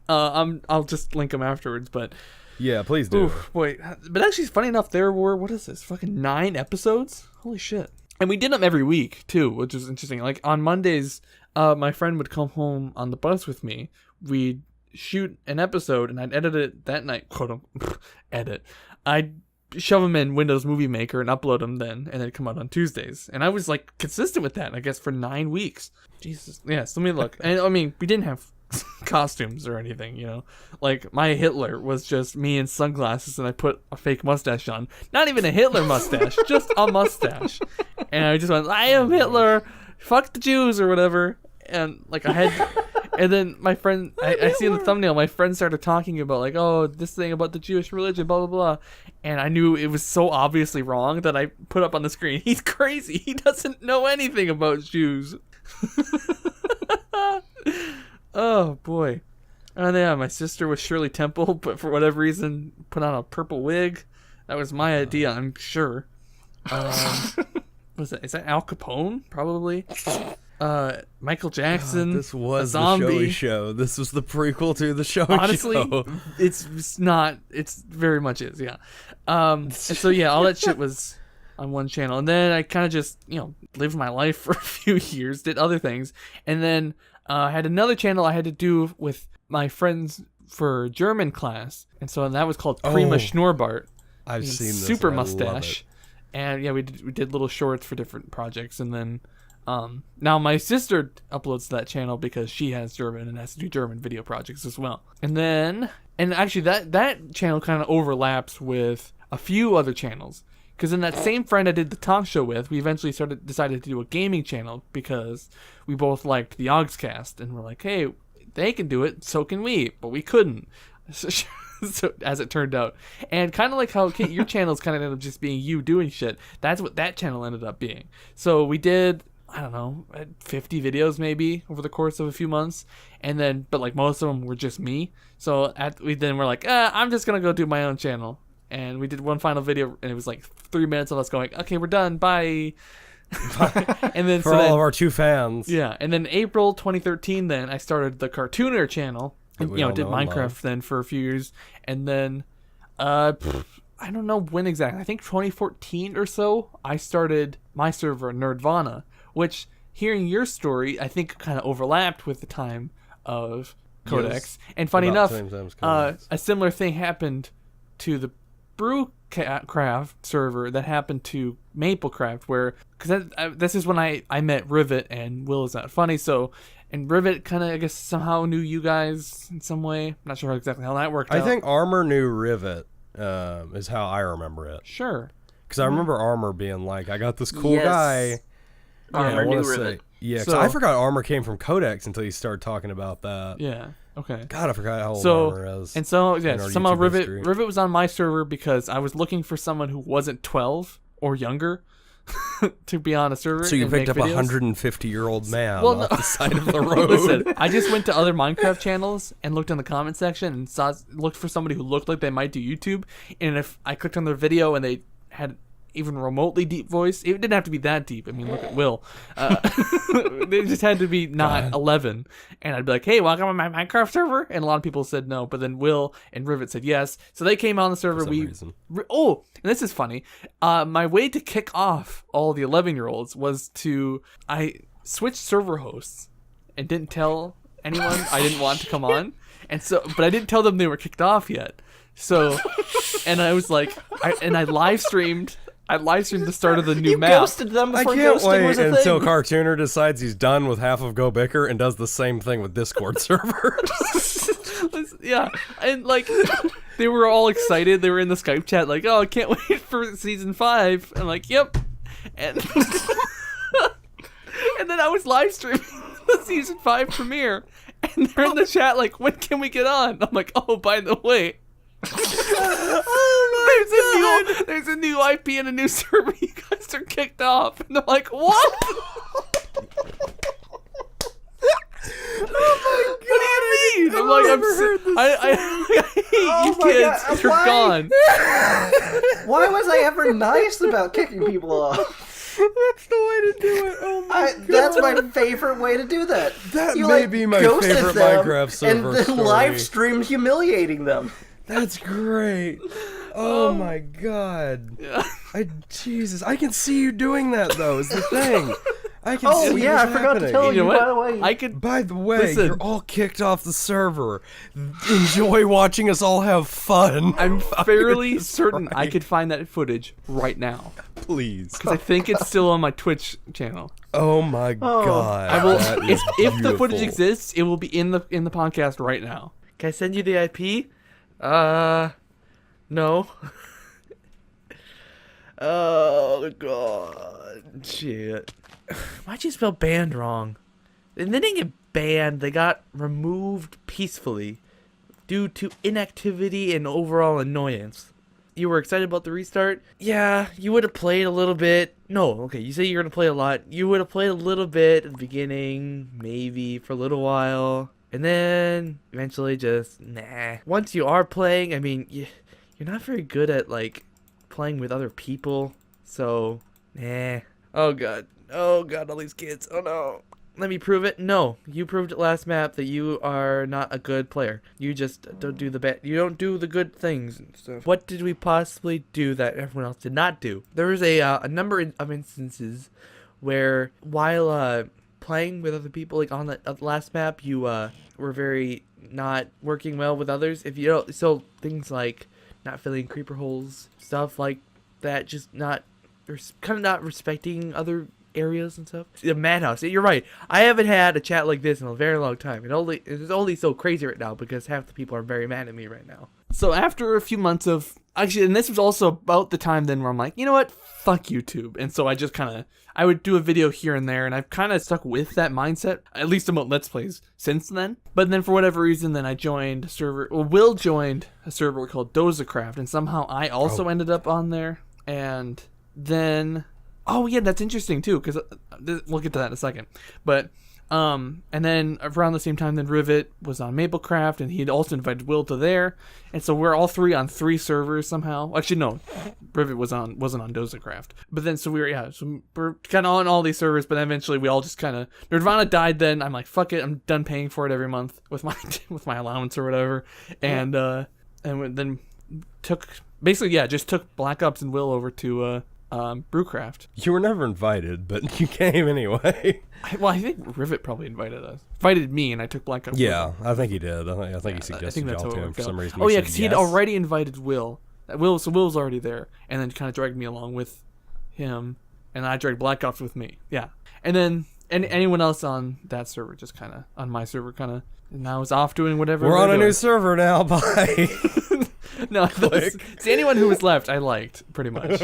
I'll just link them afterwards, but yeah, please do. Oof, boy, but actually, funny enough, there were, what is this, fucking 9 episodes? Holy shit. And we did them every week too, which is interesting. Like on Mondays, my friend would come home on the bus with me. We'd shoot an episode, and I'd edit it that night. Quote unquote, edit. I'd shove them in Windows Movie Maker and upload them then, and they'd come out on Tuesdays. And I was like consistent with that, I guess, for 9 weeks. Jesus. Yes, let me look. And I mean, we didn't have costumes or anything, Like my Hitler was just me in sunglasses, and I put a fake mustache on. Not even a Hitler mustache, just a mustache. And I just went, I am Hitler. Fuck the Jews or whatever. And like I had. And then my friend, I see in the thumbnail, my friend started talking about like, oh, this thing about the Jewish religion, blah, blah, blah. And I knew it was so obviously wrong that I put up on the screen, he's crazy. He doesn't know anything about Jews. Oh, boy. And yeah, my sister was Shirley Temple, but for whatever reason, put on a purple wig. That was my idea, I'm sure. Was that? Is that Al Capone? Probably. Michael Jackson. This was a zombie. The Showy Show. This was the prequel to the Showy Show. Honestly, it's not. It's very much is. Yeah. And so yeah, all that shit was on one channel, and then I kind of just lived my life for a few years, did other things, and then I had another channel I had to do with my friends for German class, and so that was called Prima Schnorbart. I've seen this. Super mustache, and yeah, we did little shorts for different projects, and then. Now my sister uploads to that channel because she has German and has to do German video projects as well. And actually that channel kind of overlaps with a few other channels. Because in that same friend I did the talk show with, we eventually decided to do a gaming channel because we both liked the Ogscast. And we're like, hey, they can do it, so can we. But we couldn't. So, as it turned out. And kind of like how Kitt, your channels kind of ended up just being you doing shit. That's what that channel ended up being. So we did... I don't know, 50 videos maybe over the course of a few months, and then, but like most of them were just me. So we're like, I'm just gonna go do my own channel, and we did one final video, and it was like 3 minutes of us going, okay, we're done, bye. And then for all of our 2 fans. Yeah, and then April 2013, then I started the Cartooner channel. Did Minecraft then for a few years, and then I don't know when exactly. I think 2014 or so, I started my server, Nerdvana, which, hearing your story, I think kind of overlapped with the time of Codex. Yes, and funny enough, a similar thing happened to the Brewcraft server that happened to Maplecraft, where, because this is when I met Rivet and Will Is Not Funny, so, and Rivet kind of, I guess, somehow knew you guys in some way. I'm not sure exactly how that worked out. I think Armor knew Rivet, is how I remember it. Sure. Because I remember Armor being like, I got this cool guy. Armor knew Rivet. Yeah, because I forgot Armor came from Codex until you started talking about that. Yeah. Okay. God, I forgot how old Armor is. And so, yeah, somehow Rivet was on my server because I was looking for someone who wasn't 12 or younger to be on a server. So you picked up a 150-year-old man off the side of the road. Listen, I just went to other Minecraft channels and looked in the comment section and looked for somebody who looked like they might do YouTube. And if I clicked on their video and they had even remotely deep voice, it didn't have to be that deep. I mean, look at Will. They just had to be not 11. And I'd be like, hey, welcome to my Minecraft server. And a lot of people said no, but then Will and Rivet said yes. So they came on the server. And this is funny. My way to kick off all the 11-year-olds was I switched server hosts and didn't tell anyone I didn't want to come on. But I didn't tell them they were kicked off yet. So, and I was like, I live streamed the start of the new map. You ghosted them before ghosting was a thing. Until Cartooner decides he's done with half of GoBicker and does the same thing with Discord servers. Yeah, and like, they were all excited. They were in the Skype chat like, oh, I can't wait for season 5. I'm like, yep. And and then I was live streaming the season 5 premiere, and they're in the chat like, when can we get on? I'm like, oh, by the way, there's a new IP and a new server. You guys are kicked off. And they're like, what? Oh my god! What do you mean? I'm like, I hate you kids. God. You're gone. Why was I ever nice about kicking people off? That's the way to do it. Oh my god. That's my favorite way to do that. That may be my favorite Minecraft server and then story. Live streamed humiliating them. That's great. Oh my god. Yeah. Jesus, I can see you doing that though. Is the thing. I can see I forgot to tell you. By the way, By the way, you're all kicked off the server. Enjoy watching us all have fun. I'm fairly certain I could find that footage right now. Please, because I think it's still on my Twitch channel. Oh my god! I will. If the footage exists, it will be in the podcast right now. Can I send you the IP? No. Oh god, shit. Why'd you spell banned wrong? And they didn't get banned, they got removed peacefully due to inactivity and overall annoyance. You were excited about the restart? Yeah, you would have played a little bit. No, okay, you say you're gonna play a lot. You would have played a little bit at the beginning, maybe for a little while. And then eventually just, nah. Once you are playing, I mean, you're not very good at, like, playing with other people. So, nah. Oh, God. Oh, God, all these kids. Oh, no. Let me prove it. No, you proved it last map that you are not a good player. You just don't do you don't do the good things and stuff. What did we possibly do that everyone else did not do? There was a number of instances where while playing with other people, like on the last map, you were very not working well with others. If you don't, so things like not filling creeper holes, stuff like that, just not, kind of not respecting other areas and stuff. The madhouse. You're right. I haven't had a chat like this in a very long time. It's only so crazy right now because half the people are very mad at me right now. So after a few months of actually, and this was also about the time then where I'm like, you know what? Fuck YouTube. And so I just I would do a video here and there, and I've kind of stuck with that mindset, at least about Let's Plays since then. But then for whatever reason, then I joined a server, Will joined a server called Dozacraft, and somehow I also ended up on there. And then, oh yeah, that's interesting too, because we'll get to that in a second. But And then around the same time, then Rivet was on Maplecraft, and he'd also invited Will to there. And so we're all three on 3 servers somehow. Actually, no, Rivet wasn't on DozaCraft. But then, so we're kind of on all these servers, but eventually we all just kind of, Nirvana died then. I'm like, fuck it, I'm done paying for it every month with my allowance or whatever. And then just took Black Ops and Will over to Brewcraft. You were never invited, but you came anyway. I think Rivet probably invited me, and I took Black Ops. Yeah, I think he did. I think he suggested y'all to him for some reason. Oh yeah, because he had already invited Will. So Will's already there, and then kind of dragged me along with him, and I dragged Black Ops with me. Yeah, and then anyone else on that server, just kind of on my server, kind of now is off doing whatever. We're on a new server now. Bye. No, see, anyone who was left, I liked pretty much.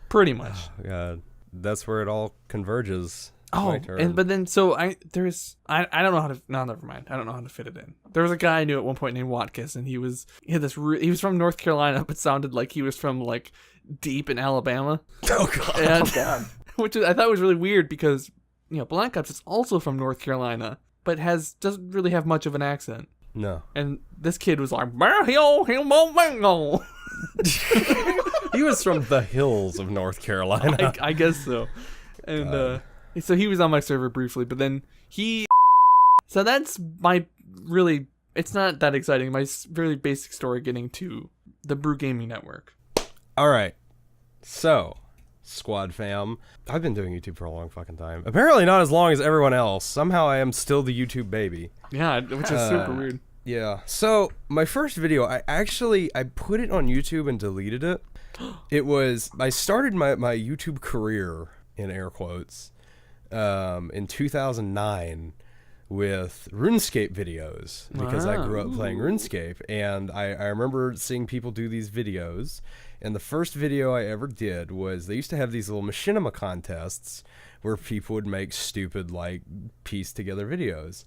Pretty much. Oh, God, that's where it all converges. Oh, but then so I don't know how to. No, never mind. I don't know how to fit it in. There was a guy I knew at one point named Watkiss, and he was from North Carolina, but sounded like he was from like deep in Alabama. Oh God. Which I thought was really weird because Black Ops is also from North Carolina, but doesn't really have much of an accent. No. And this kid was like, he was from the hills of North Carolina. I guess so. And so he was on my server briefly, but then so that's my really, it's not that exciting. My really basic story getting to the Brew Gaming Network. All right. So, Squad fam, I've been doing YouTube for a long fucking time. Apparently not as long as everyone else. Somehow I am still the YouTube baby. Yeah, which is super weird. Yeah. So, my first video, I put it on YouTube and deleted it. I started my YouTube career, in air quotes, in 2009 with RuneScape videos because I grew up playing RuneScape, and I remember seeing people do these videos, and the first video I ever did was they used to have these little machinima contests where people would make stupid like piece together videos.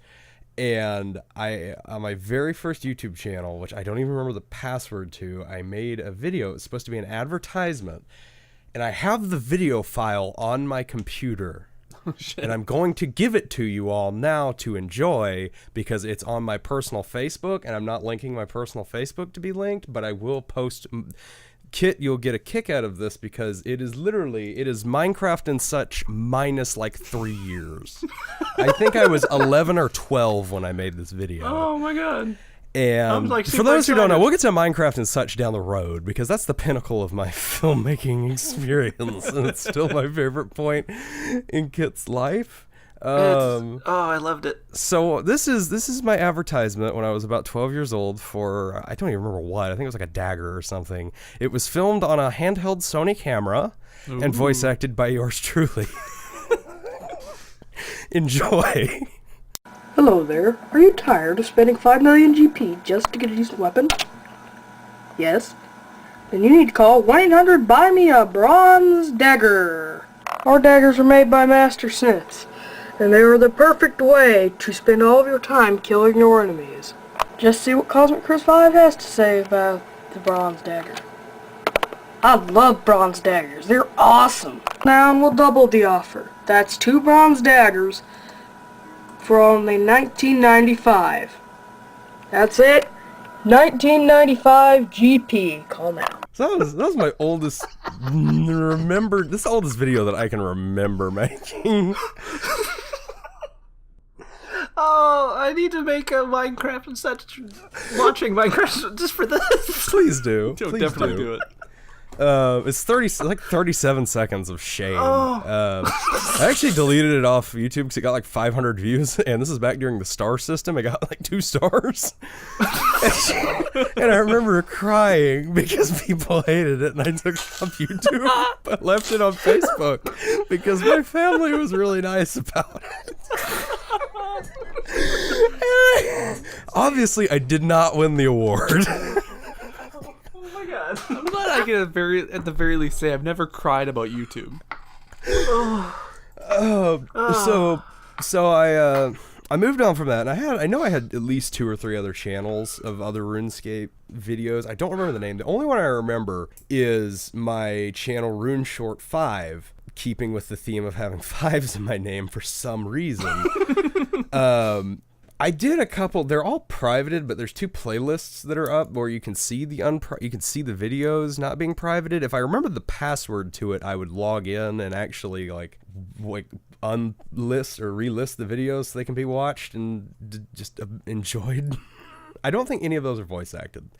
And on my very first YouTube channel, which I don't even remember the password to, I made a video. It was supposed to be an advertisement, and I have the video file on my computer. Oh, shit. And I'm going to give it to you all now to enjoy because it's on my personal Facebook, and I'm not linking my personal Facebook to be linked, but I will post. Kitt, you'll get a kick out of this because it is Minecraft and Sutch minus like 3 years. I think I was 11 or 12 when I made this video. Oh my God. And for those who don't know, we'll get to Minecraft and Sutch down the road because that's the pinnacle of my filmmaking experience, and it's still my favorite point in Kitt's life. I loved it. So this is my advertisement when I was about 12 years old for, I don't even remember what, I think it was like a dagger or something. It was filmed on a handheld Sony camera and voice acted by yours truly. Enjoy. Hello there. Are you tired of spending 5 million GP just to get a decent weapon? Yes? Then you need to call 1-800-BUY-ME-A-BRONZE DAGGER. Our daggers are made by master smiths, and they are the perfect way to spend all of your time killing your enemies. Just see what Cosmic Curse 5 has to say about the bronze dagger. I love bronze daggers. They're awesome. Now we'll double the offer. That's 2 bronze daggers for only $19.95. That's it. $19.95 GP. Call now. So that was my oldest oldest video that I can remember making. Oh, I need to make a Minecraft and Sutch watching Minecraft just for this. Please do. Please definitely do it. It's 37 seconds of shame. I actually deleted it off YouTube because it got like 500 views, and this is back during the star system. It got like 2 stars. And I remember crying because people hated it, and I took it off YouTube but left it on Facebook because my family was really nice about it. Obviously, I did not win the award. I'm glad I can at the very least say I've never cried about YouTube. So I moved on from that, and I know I had at least 2 or 3 other channels of other RuneScape videos. I don't remember the name. The only one I remember is my channel RuneShort 5. keeping with the theme of having 5s in my name for some reason. I did a couple. They're all privated, but there's 2 playlists that are up where you can see the videos not being privated. If I remember the password to it, I would log in and actually like unlist or relist the videos so they can be watched and just enjoyed. I don't think any of those are voice acted,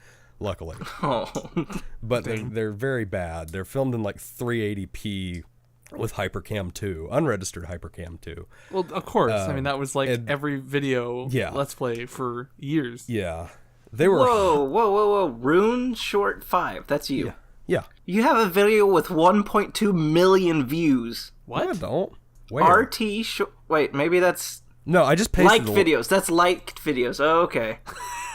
luckily. Oh, but they're very bad. They're filmed in like 380p. With Hypercam 2, unregistered Hypercam 2. Well, of course. I mean, that was like every video Let's Play for years. Yeah. They were... Whoa. Rune Short 5. That's you. Yeah. You have a video with 1.2 million views. What? No, I don't. Where? Wait, maybe that's... No, I just pasted videos. That's liked videos. Oh, okay.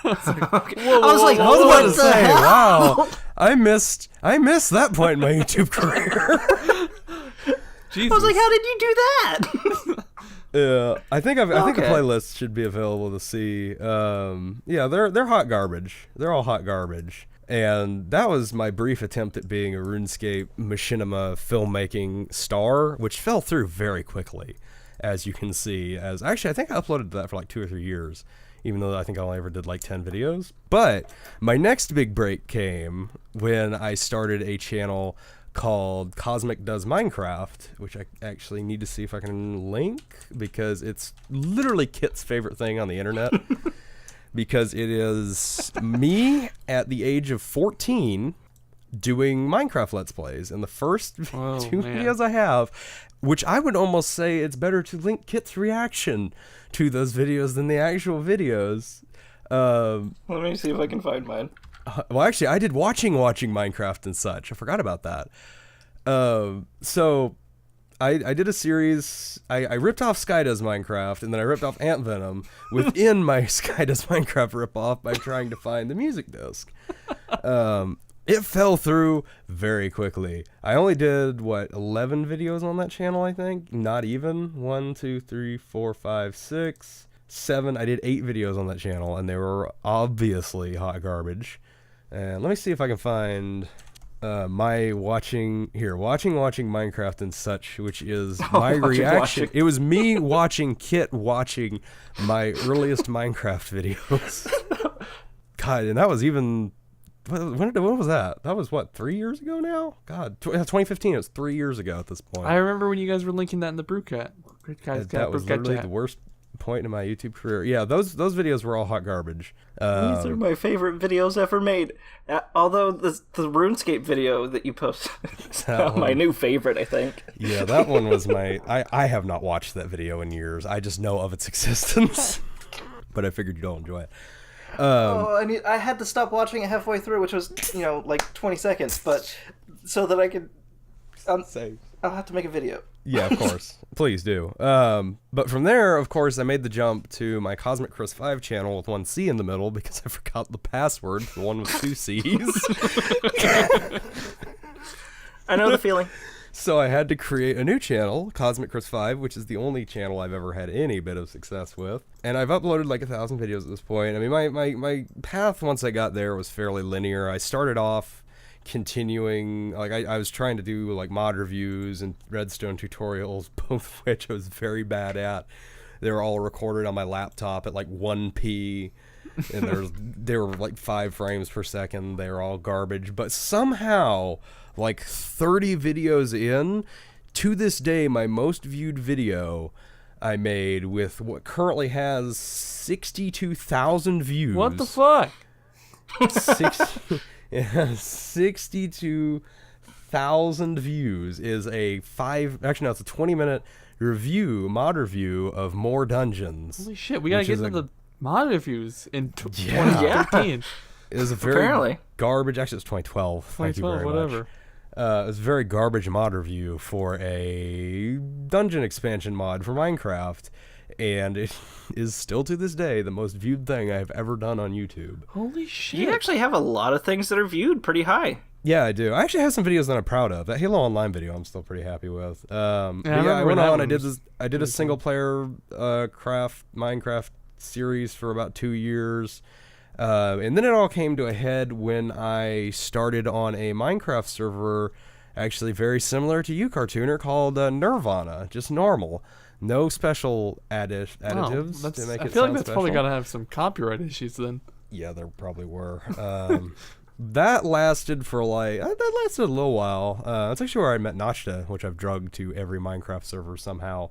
Okay. I was like, I was about to say, hell? wow. I missed that point in my YouTube career. Jesus. I was like, how did you do that? Yeah, I think a playlist should be available to see. Yeah, they're hot garbage. They're all hot garbage. And that was my brief attempt at being a RuneScape machinima filmmaking star, which fell through very quickly, as you can see. Actually, I think I uploaded that for like 2 or 3 years, even though I think I only ever did like 10 videos. But my next big break came when I started a channel called Cosmic Does Minecraft, which I actually need to see if I can link, because it's literally Kitt's favorite thing on the internet. Because it is me at the age of 14 doing Minecraft Let's Plays. And the first 2 videos I have, which I would almost say it's better to link Kitt's reaction to those videos than the actual videos. Let me see if I can find mine. Well, actually, I did watching Minecraft and such. I forgot about that. So I did a series. I ripped off Sky Does Minecraft, and then I ripped off Ant Venom within my Sky Does Minecraft ripoff by trying to find the music disc. It fell through very quickly. I only did 11 videos on that channel, I think. Not even 1, 2, 3, 4, 5, 6, 7. I did 8 videos on that channel, and they were obviously hot garbage. And let me see if I can find my watching Minecraft and such, which is my reaction. It was me watching Kitt watching my earliest Minecraft videos. God, and that was even when was that? That was 3 years ago now? God, 2015. It was 3 years ago at this point. I remember when you guys were linking that in the Brewcat. That was literally the worst point in my YouTube career. Yeah, those videos were all hot garbage. These are my favorite videos ever made. Although the RuneScape video that you posted is my new favorite, I think. Yeah, that one was I have not watched that video in years. I just know of its existence. But I figured you'd all enjoy it. I had to stop watching it halfway through, which was, like 20 seconds, but so that I could... I'll have to make a video. Yeah, of course. Please do. But from there, of course, I made the jump to my Cosmic Chris 5 channel with 1 C in the middle because I forgot the password for the one with 2 C's. I know the feeling. So I had to create a new channel, Cosmic Chris 5, which is the only channel I've ever had any bit of success with. And I've uploaded like 1,000 videos at this point. I mean, my path once I got there was fairly linear. I started off continuing, like I was trying to do like mod reviews and redstone tutorials, both of which I was very bad at. They were all recorded on my laptop at like 1p, and they were like 5 frames per second. They were all garbage, but somehow like 30 videos in, to this day, my most viewed video I made with what currently has 62,000 views. What the fuck? 62,000 views is it's a 20-minute mod review of More Dungeons. Holy shit, we gotta get into the mod reviews in 2013. It was a very garbage, actually it was 2012. Thank you very much. It was a very garbage mod review for a dungeon expansion mod for Minecraft. And it is still to this day the most viewed thing I've ever done on YouTube. Holy shit. You actually have a lot of things that are viewed pretty high. Yeah, I do. I actually have some videos that I'm proud of. That Halo Online video I'm still pretty happy with. I went on, I did a single player Minecraft series for about 2 years. And then it all came to a head when I started on a Minecraft server actually very similar to you, Cartooner, called Nirvana, just normal. No special additives to make it I feel like that's special. probably got to have some copyright issues then. Yeah, there probably were. That lasted for that lasted a little while. That's actually where I met Nachta, which I've drugged to every Minecraft server somehow.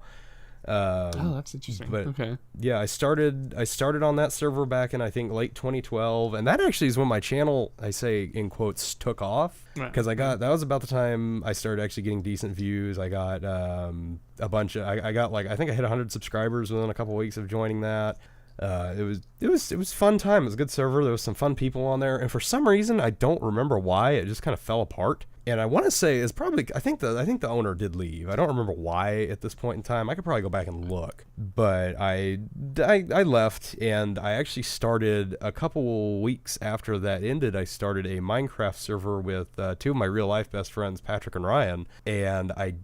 Oh, that's interesting. But okay. yeah, I started on that server back in I think late 2012, and that actually is when my channel, I say in quotes, took off, because that was about the time I started actually getting decent views. I got a bunch of I got I think I hit 100 subscribers within a couple weeks of joining that. It was fun time. It was a good server. There was some fun people on there, and for some reason I don't remember why it just kind of fell apart. And I want to say it's probably I think the owner did leave. I don't remember why at this point in time. I could probably go back and look, but I left, and I actually started a couple weeks after that ended. I started a Minecraft server with two of my real life best friends, Patrick and Ryan, and I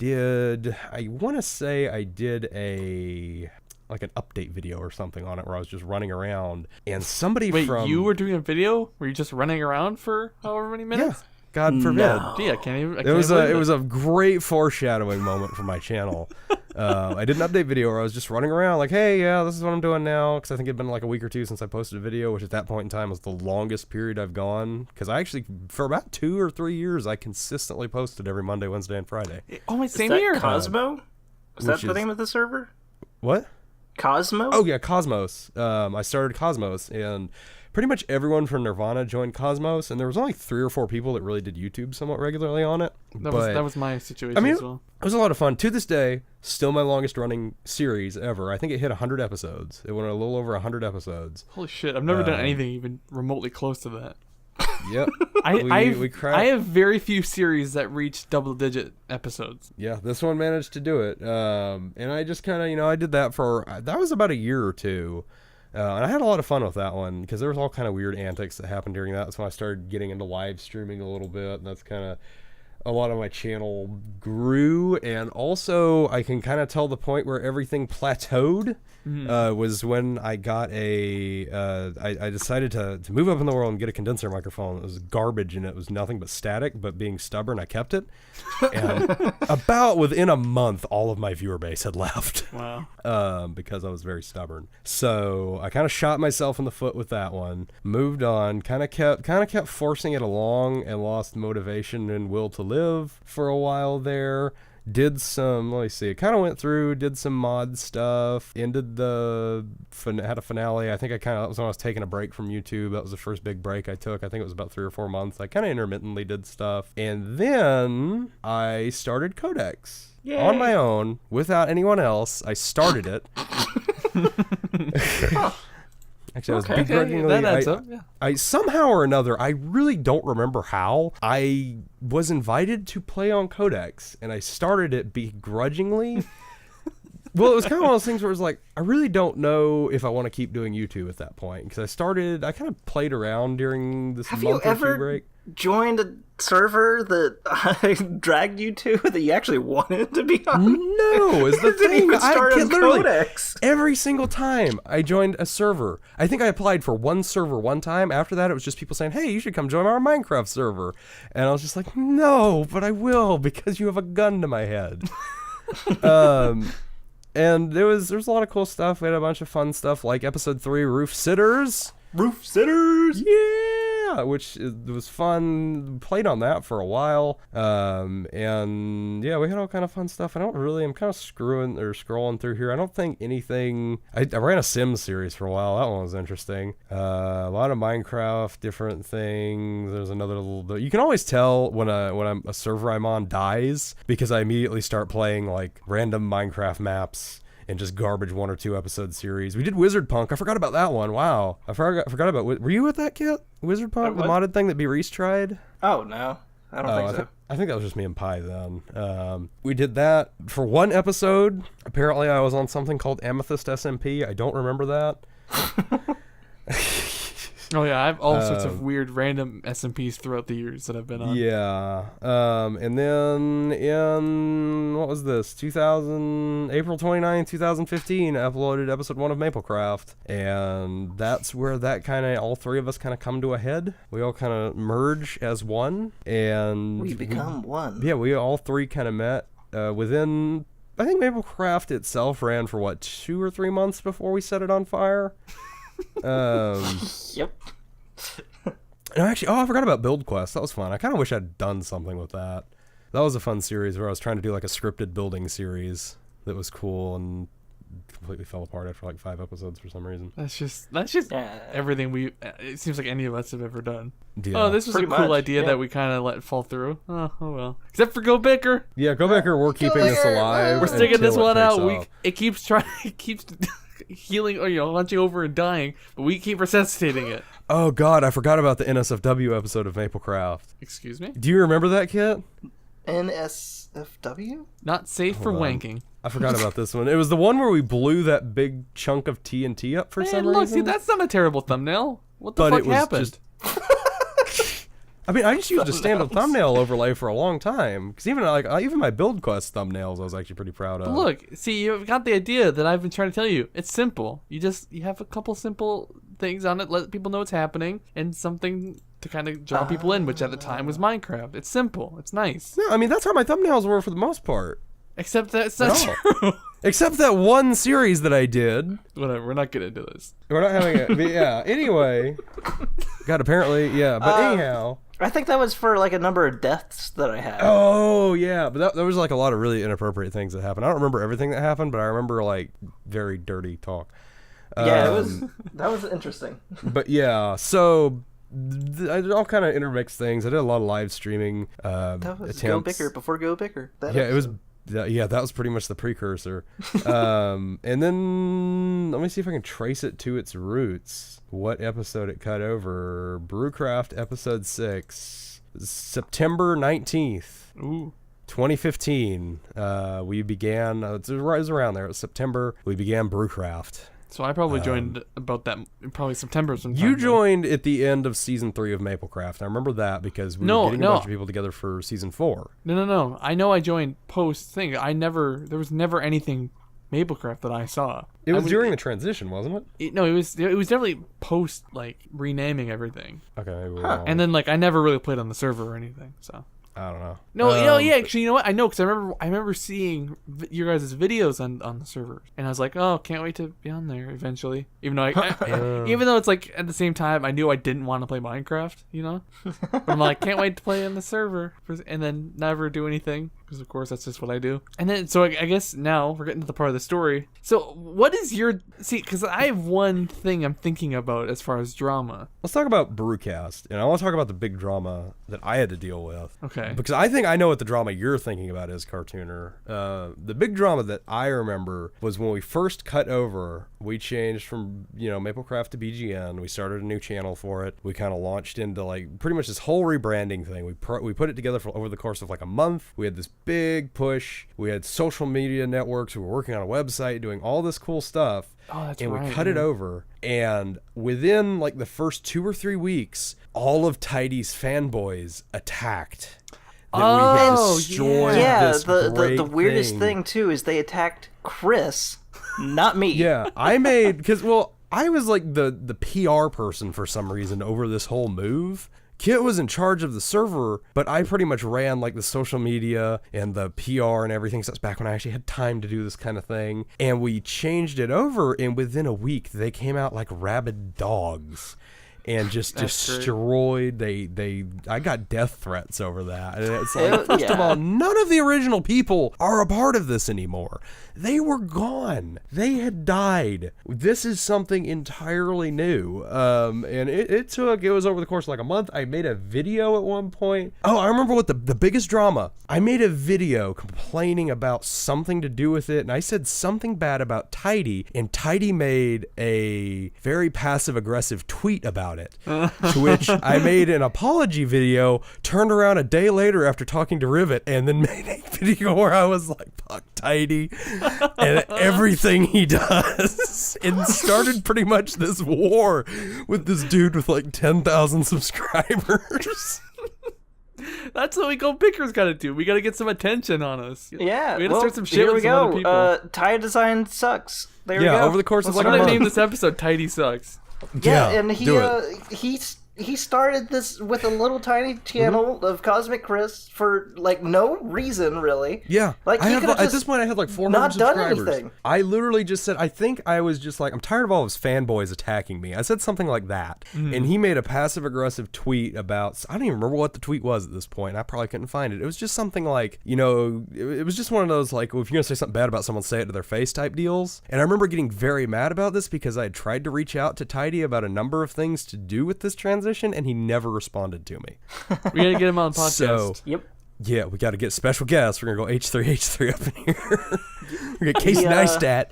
want to say I did an update video or something on it where I was just running around, and somebody you were doing a video where you just running around for however many minutes? Yeah. God forbid. No. Gee, I can't even. It was a great foreshadowing moment for my channel. I did an update video where I was just running around like, hey, yeah, this is what I'm doing now, because I think it'd been like a week or two since I posted a video, which at that point in time was the longest period I've gone, because I actually, for about 2 or 3 years, I consistently posted every Monday, Wednesday, and Friday. Oh, my same Is that here. Cosmo? Is that the name of the server? What? Cosmo? Oh yeah, Cosmos. I started Cosmos, and pretty much everyone from Nirvana joined Cosmos, and there was only 3 or 4 people that really did YouTube somewhat regularly on it. That was my situation as well. It was a lot of fun. To this day, still my longest running series ever. I think it hit 100 episodes. It went a little over 100 episodes. Holy shit, I've never done anything even remotely close to that. Yep. I have very few series that reach double-digit episodes. Yeah, this one managed to do it. And I just kind of, I did that that was about a year or two. And I had a lot of fun with that one, because there was all kind of weird antics that happened during that. That's when I started getting into live streaming a little bit, and that's kind of a lot of my channel grew. And also, I can kind of tell the point where everything plateaued was when I got I decided to move up in the world and get a condenser microphone. It was garbage, and it was nothing but static, but being stubborn, I kept it. And about within a month, all of my viewer base had left. Wow. Because I was very stubborn. So I kind of shot myself in the foot with that one, moved on, kind of kept forcing it along, and lost motivation and will to live for a while there. Did some, let me see, kind of went through, did some mod stuff, had a finale. I think that was when I was taking a break from YouTube. That was the first big break I took. I think it was about 3 or 4 months. I kind of intermittently did stuff. And then I started Codex. Yay. On my own, without anyone else. I started it. Actually, I was begrudgingly. That adds up, yeah. I somehow or another, I really don't remember how, I was invited to play on Codex, and I started it begrudgingly. Well, it was kind of one of those things where it was like, I really don't know if I want to keep doing YouTube at that point, because I kind of played around during this month or two break. Joined a server that I dragged you to that you actually wanted to be on? No, is the thing. I literally Codex. Every single time I joined a server, I think I applied for one server one time. After that, it was just people saying, hey, you should come join our Minecraft server. And I was just like, no, but I will, because you have a gun to my head. And there was a lot of cool stuff. We had a bunch of fun stuff, like episode 3, Roof Sitters. Roof Sitters! Yeah! Which was fun. Played on that for a while. And yeah, we had all kind of fun stuff. I'm kind of scrolling through here. I don't think anything. I ran a Sims series for a while. That one was interesting. A lot of Minecraft, different things. There's another little. You can always tell when a server I'm on dies, because I immediately start playing like random Minecraft maps and just garbage 1 or 2 episode series. We did Wizard Punk. I forgot about that one. Wow. I forgot about. Were you with that, Kitt? Wizard Punk, the modded thing that B-Reese tried? Oh, no. I don't think so. I think that was just me and Pi then. We did that for 1 episode. Apparently I was on something called Amethyst SMP. I don't remember that. Oh yeah, I have all sorts of weird random SMPs throughout the years that I've been on. Yeah. And then in, what was this? April 29th, 2015, I uploaded episode 1 of Maplecraft. And that's where that all three of us kind of come to a head. We all kind of merge as one. And we become one. Yeah, we all three kind of met within, I think Maplecraft itself ran for 2 or 3 months before we set it on fire. Yep. And actually, I forgot about Build Quest. That was fun. I kind of wish I'd done something with that. That was a fun series where I was trying to do like a scripted building series that was cool and completely fell apart after like 5 episodes for some reason. That's just everything it seems like any of us have ever done. Yeah. Oh, this was Pretty a cool much, idea yeah. that we kind of let fall through. Oh well. Except for GoBicker. Yeah, GoBicker, we're keeping this alive. We're sticking this until one it out. takes off. It keeps healing, or hunching over and dying, but we keep resuscitating it. Oh god, I forgot about the NSFW episode of Maplecraft. Excuse me? Do you remember that, Kitt? NSFW? Not safe for wanking. I forgot about this one. It was the one where we blew that big chunk of TNT up for some Look, reason. see, that's not a terrible thumbnail. What the But fuck it was happened? I mean, I just used a standard thumbnail overlay for a long time. Because even my Build Quest thumbnails, I was actually pretty proud of. Look, see, you've got the idea that I've been trying to tell you. It's simple. You have a couple simple things on it, let people know what's happening, and something to kind of draw people in, which at the time was Minecraft. It's simple. It's nice. No, I mean, that's how my thumbnails were for the most part. Except that it's not true. Except that one series that I did. Whatever, we're not getting into this. We're not having it. But yeah, anyway. God, apparently, yeah. But anyhow. I think that was for like a number of deaths that I had. Oh, yeah. But there was like a lot of really inappropriate things that happened. I don't remember everything that happened, but I remember like very dirty talk. Yeah, that was interesting. But yeah, so I did all kind of intermixed things. I did a lot of live streaming That was attempts. GoBicker before GoBicker. It was. Yeah, that was pretty much the precursor. And then let me see if I can trace it to its roots. What episode it cut over? Brewcraft episode 6, September 19th. Ooh. 2015. We began. It was around there. It was September. We began Brewcraft. So I probably joined about that, probably September sometime. You joined at the end of season 3 of Maplecraft. I remember that because we were getting a bunch of people together for season 4. No. I know I joined post thing. There was never anything Maplecraft that I saw. It was during the transition, wasn't it? No, it was definitely post like renaming everything. Okay, maybe we're wrong. And then like I never really played on the server or anything. So I don't know. No, yeah, actually, you know what? I know because I remember seeing your guys' videos on the server, and I was like, oh, can't wait to be on there eventually. Even though even though it's like at the same time, I knew I didn't want to play Minecraft, But I'm like, can't wait to play on the server, and then never do anything because of course that's just what I do. And then so I guess now we're getting to the part of the story. So what is your because I have one thing I'm thinking about as far as drama. Let's talk about Brewcast, and I want to talk about the big drama that I had to deal with. Okay. Because I think I know what the drama you're thinking about is, Cartooner. The big drama that I remember was when we first cut over. We changed from Maplecraft to BGN. We started a new channel for it. We kind of launched into like pretty much this whole rebranding thing. We put it together over the course of like a month. We had this big push. We had social media networks. We were working on a website, doing all this cool stuff. Oh, that's and right. we cut it over, and within like the first 2 or 3 weeks, all of Tydee's fanboys attacked. We had destroyed this great the weirdest thing. thing too is they attacked Chris, not me. Yeah, I made I was like the PR person for some reason over this whole move. Kitt was in charge of the server, but I pretty much ran like the social media and the PR and everything. So that's back when I actually had time to do this kind of thing. And we changed it over, and within a week, they came out like rabid dogs and just destroyed. I got death threats over that. And it's like, first of all, none of the original people are a part of this anymore. They were gone. They had died. This is something entirely new. And it was over the course of like a month. I made a video at one point. Oh, I remember what the biggest drama. I made a video complaining about something to do with it, and I said something bad about Tydee, and Tydee made a very passive-aggressive tweet about about it. To which I made an apology video, turned around a day later after talking to Rivet, and then made a video where I was like, fuck Tydee and everything he does. And started pretty much this war with this dude with like 10,000 subscribers. That's what GoBicker's got to do. We got to get some attention on us. Yeah, we got to start some shit with some other people. Tie design sucks. There we go. Over the course of like a month. I'm gonna name this episode "Tydee Sucks." Yeah, and he started this with a little tiny channel of Cosmic Chris for like no reason really. Yeah, like at this point I had like 400 subscribers. Done anything. I literally just said, I think I was just like, I'm tired of all his fanboys attacking me. I said something like that, and he made a passive aggressive tweet about, I don't even remember what the tweet was at this point. I probably couldn't find it. It was just something like, you know, it was just one of those like, well, if you're gonna say something bad about someone, say it to their face type deals. And I remember getting very mad about this because I had tried to reach out to Tydee about a number of things to do with this transition, and he never responded to me. We gotta get him on the podcast. So, yep. Yeah, we got to get special guests. We're gonna go H3 up in here. We're gonna Casey Neistat.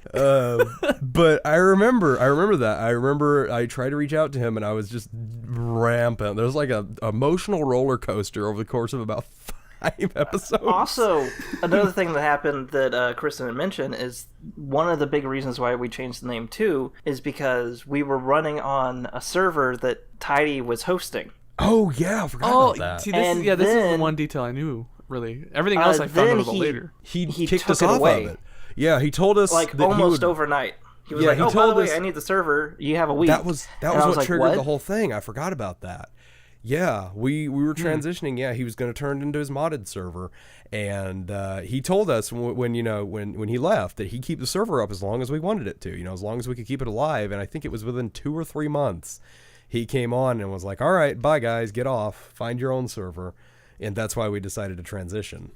But I remember that. I remember I tried to reach out to him, and I was just rampant. There was like a emotional roller coaster over the course of about 5 episodes. Also, another thing that happened that Kristen had mentioned is one of the big reasons why we changed the name too is because we were running on a server that Tydee was hosting. Oh yeah, I forgot about that. See, this is the one detail I knew. Really, everything else I found out about later. He kicked us off of it. Yeah, he told us like that almost overnight. He was like, "Oh, by the way, I need the server. You have a week." That was what triggered the whole thing. I forgot about that. Yeah, we were transitioning. Yeah, he was going to turn it into his modded server, and he told us when he left that he'd keep the server up as long as we wanted it to. You know, as long as we could keep it alive. And I think it was within 2 or 3 months. He came on and was like, all right, bye guys, get off, find your own server. And that's why we decided to transition.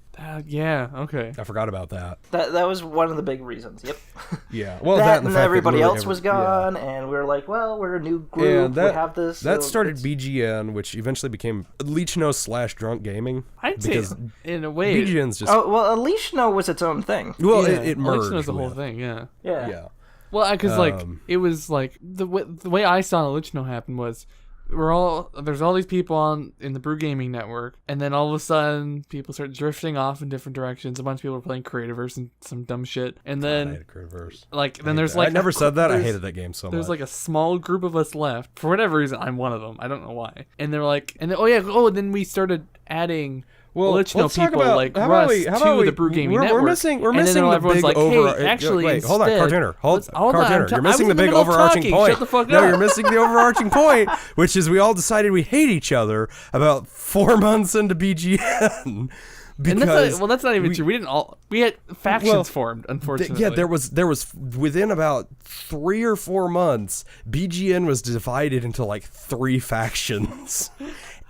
Yeah, okay. I forgot about that. That was one of the big reasons, yep. Yeah, well, that and everybody else was gone, and we were like, well, we're a new group, we have this. That started BGN, which eventually became Leechno/Drunk Gaming. I'd say, in a way... BGN's just... Oh, well, Leechno was its own thing. Well, it merged. Leechno's the whole thing, Yeah. Well, because it was like the way I saw Leechno happen was there's all these people in the Brew Gaming Network, and then all of a sudden people start drifting off in different directions. A bunch of people are playing Creativerse and some dumb shit, and then I hated Creativerse. I never said that. I hated that game so much. There's like a small group of us left for whatever reason. I'm one of them. I don't know why. And they're like, and then we started adding. Well, let's talk people about like Russ to the Brew Gaming Network. We're missing the big Wait, hold on, Cartooner. Cartooner. You're missing the big overarching point. Shut the fuck up. No, you're missing the overarching point, which is we all decided we hate each other about 4 months into BGN. Because that's not even true. We had factions formed, unfortunately. Yeah, there was within about 3 or 4 months, BGN was divided into like 3 factions,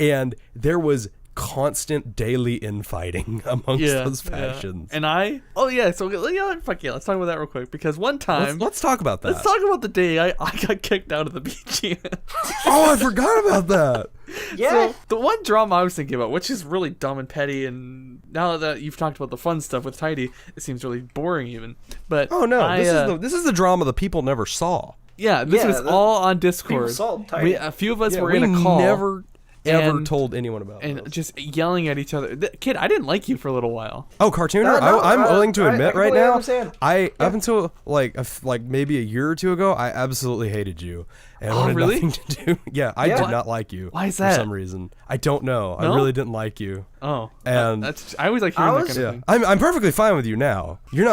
and there was constant daily infighting amongst those factions. And let's talk about that real quick, because one time let's talk about that. Let's talk about the day I got kicked out of the BGN. Oh, I forgot about that. Yeah. So the one drama I was thinking about, which is really dumb and petty, and now that you've talked about the fun stuff with Tydee, it seems really boring even. But oh no, this is the drama the people never saw. Yeah, this was all on Discord. A few of us were in a call. Ever told anyone about and this. Just yelling at each other. Kid, I didn't like you for a little while. Oh, Cartooner, I'm willing to admit right now, understand. Up until like maybe a year or 2 ago, I absolutely hated you. And wanted nothing to do. Yeah, I did not like you. Why is that? For some reason. I don't know. No? I really didn't like you. Oh. And I always like hearing that kind of thing. I'm perfectly fine with you now. You're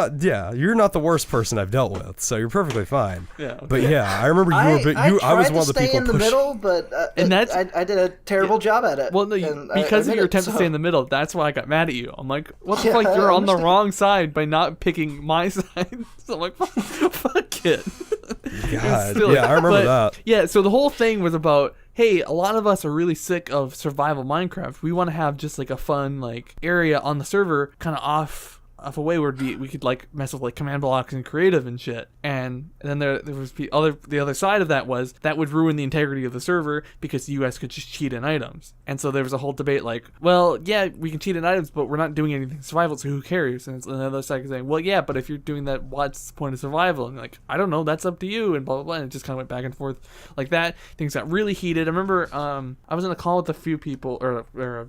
not the worst person I've dealt with, so you're perfectly fine. Yeah. But yeah, I remember I was one of the people in the middle, but I did a terrible job at it. Well, no, because of your attempt to stay in the middle, that's why I got mad at you. I'm like, what the fuck? You're on the wrong side by not picking my side. So I'm like, fuck it. God, I remember that. Yeah, so the whole thing was about, hey, a lot of us are really sick of survival Minecraft. We want to have just like a fun like area on the server, kind of off of a way where we could like mess with like command blocks and creative and shit. And then there was the other side of that was that would ruin the integrity of the server because the US could just cheat in items. And so there was a whole debate like, well, yeah, we can cheat in items, but we're not doing anything survival, so who cares? And the other side is saying, well, yeah, but if you're doing that, what's the point of survival? And like, I don't know, that's up to you, and blah blah blah. And it just kind of went back and forth like that. Things got really heated. I remember I was in a call with a few people, or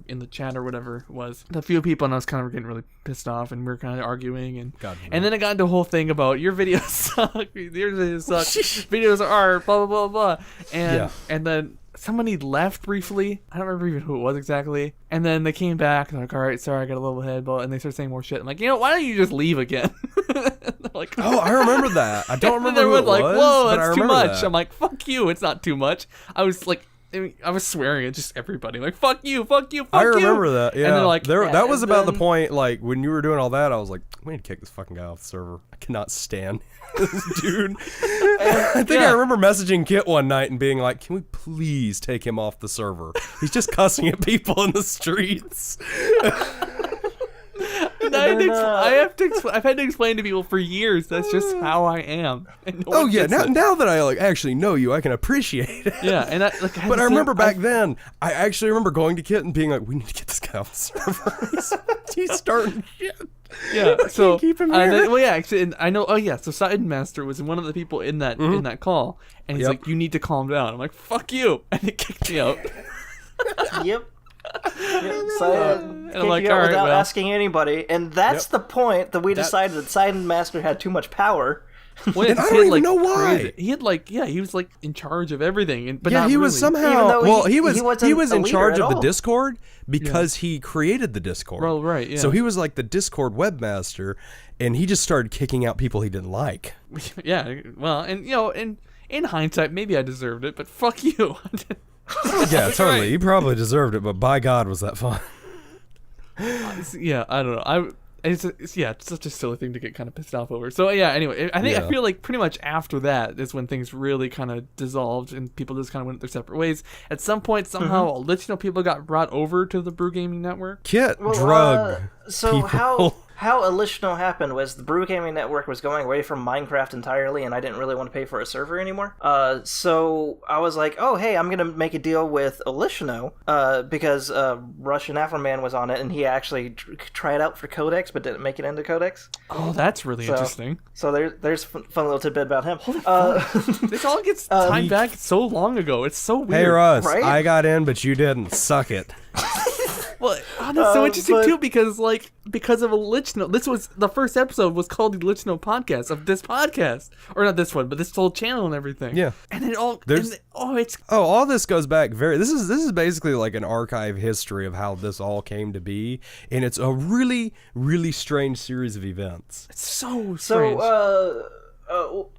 in the chat or whatever it was, a few people, and I was kind of getting really pissed off, and we were kind of arguing, and then it got into a whole thing about your videos suck, your videos suck, videos are blah blah blah blah, and then somebody left briefly. I don't remember even who it was exactly. And then they came back and they're like, all right, sorry, I got a little head, and they started saying more shit. I'm like, why don't you just leave again? Like, oh, I remember that. I don't remember who it was. Like, whoa, but that's too much. I'm like, fuck you. It's not too much. I was like, I was swearing at just everybody. Like, fuck you, fuck you, fuck you. I remember that. Yeah. And they're like, that was about the point, like, when you were doing all that, I was like, we need to kick this fucking guy off the server. I cannot stand this dude. I think I remember messaging Kitt one night and being like, can we please take him off the server? He's just cussing at people in the streets. I've had to explain to people for years that's just how I am. Now that I like actually know you, I can appreciate it. Yeah, and but I remember back then, I actually remember going to Kitt and being like, we need to get this guy off the server. He's starting shit. Yeah, so keep him here. Actually, and I know. Oh yeah, so Sidemaster was one of the people in that in that call, and he's like, "You need to calm down." I'm like, "Fuck you," and he kicked me out. Yep. So and I'm like, all right, without asking anybody, and that's the point that we decided that Sidemaster had too much power. Well, and I don't even know why. He had he was like in charge of everything, but he was somehow. He was in charge of the all. Discord because he created the Discord. Well, right. Yeah. So he was like the Discord webmaster, and he just started kicking out people he didn't like. Yeah. Well, and in hindsight, maybe I deserved it, but fuck you. Yeah, totally. Right. He probably deserved it, but by God, was that fun? Yeah, I don't know. It's such a silly thing to get kind of pissed off over. So yeah, anyway, I feel like pretty much after that is when things really kind of dissolved and people just kind of went their separate ways. At some point, somehow, people got brought over to the Brew Gaming Network. Kitt drug. So people. How Elishno happened was the Brew Gaming Network was going away from Minecraft entirely, and I didn't really want to pay for a server anymore. So I was like, oh, hey, I'm going to make a deal with Elishno, because Russian Afroman was on it, and he actually tried out for Codex, but didn't make it into Codex. Oh, that's really interesting. So there's a fun little tidbit about him. This all gets timed back so long ago. It's so weird. Hey, Russ, right? I got in, but you didn't. Suck it. Well, that's so interesting too, because of a Lichno. This was the first episode was called the Lichno podcast of this podcast, or not this one, but this whole channel and everything. Yeah, and it all all this goes back this is basically like an archive history of how this all came to be, and it's a really, really strange series of events. It's so strange.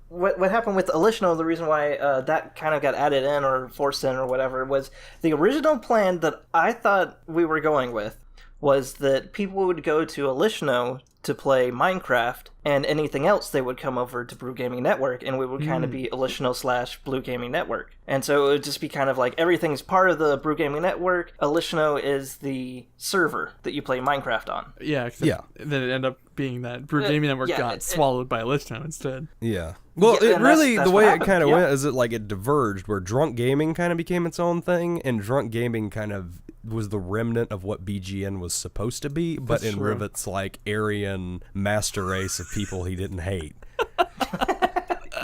What happened with Elishno, the reason why that kind of got added in or forced in or whatever, was the original plan that I thought we were going with was that people would go to Elishno to play Minecraft, and anything else they would come over to Brew Gaming Network, and we would kind of be Elishno / Blue Gaming Network. And so it would just be kind of like everything's part of the Brew Gaming Network. Elishno is the server that you play Minecraft on. Yeah, then it ended up being that Brew Gaming Network got swallowed by Elishno instead. Yeah. Well, the way it kind of went is it diverged, where Drunk Gaming kind of became its own thing, and Drunk Gaming kind of was the remnant of what BGN was supposed to be, but in Rivet's like Aryan master race of people he didn't hate.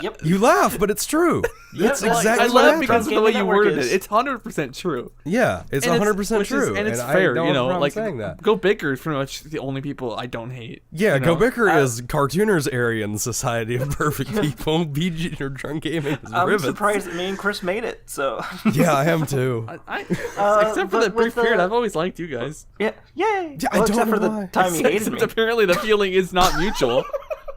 Yep. You laugh, but it's true. That's exactly I what laugh happened. because of the way you worded it. It's 100% true. Yeah, it's 100% true. And it's fair, like GoBicker is pretty much the only people I don't hate. Yeah, GoBicker is Cartooner's Aryan Society of Perfect People. BG or Drunk Gaming is I'm Rivets. surprised that me and Chris made it, so... Yeah, I am too. Except for that brief period, I've always liked you guys. Yeah, yay! Yeah, I don't except know for the why. time you hated me. Apparently the feeling is not mutual.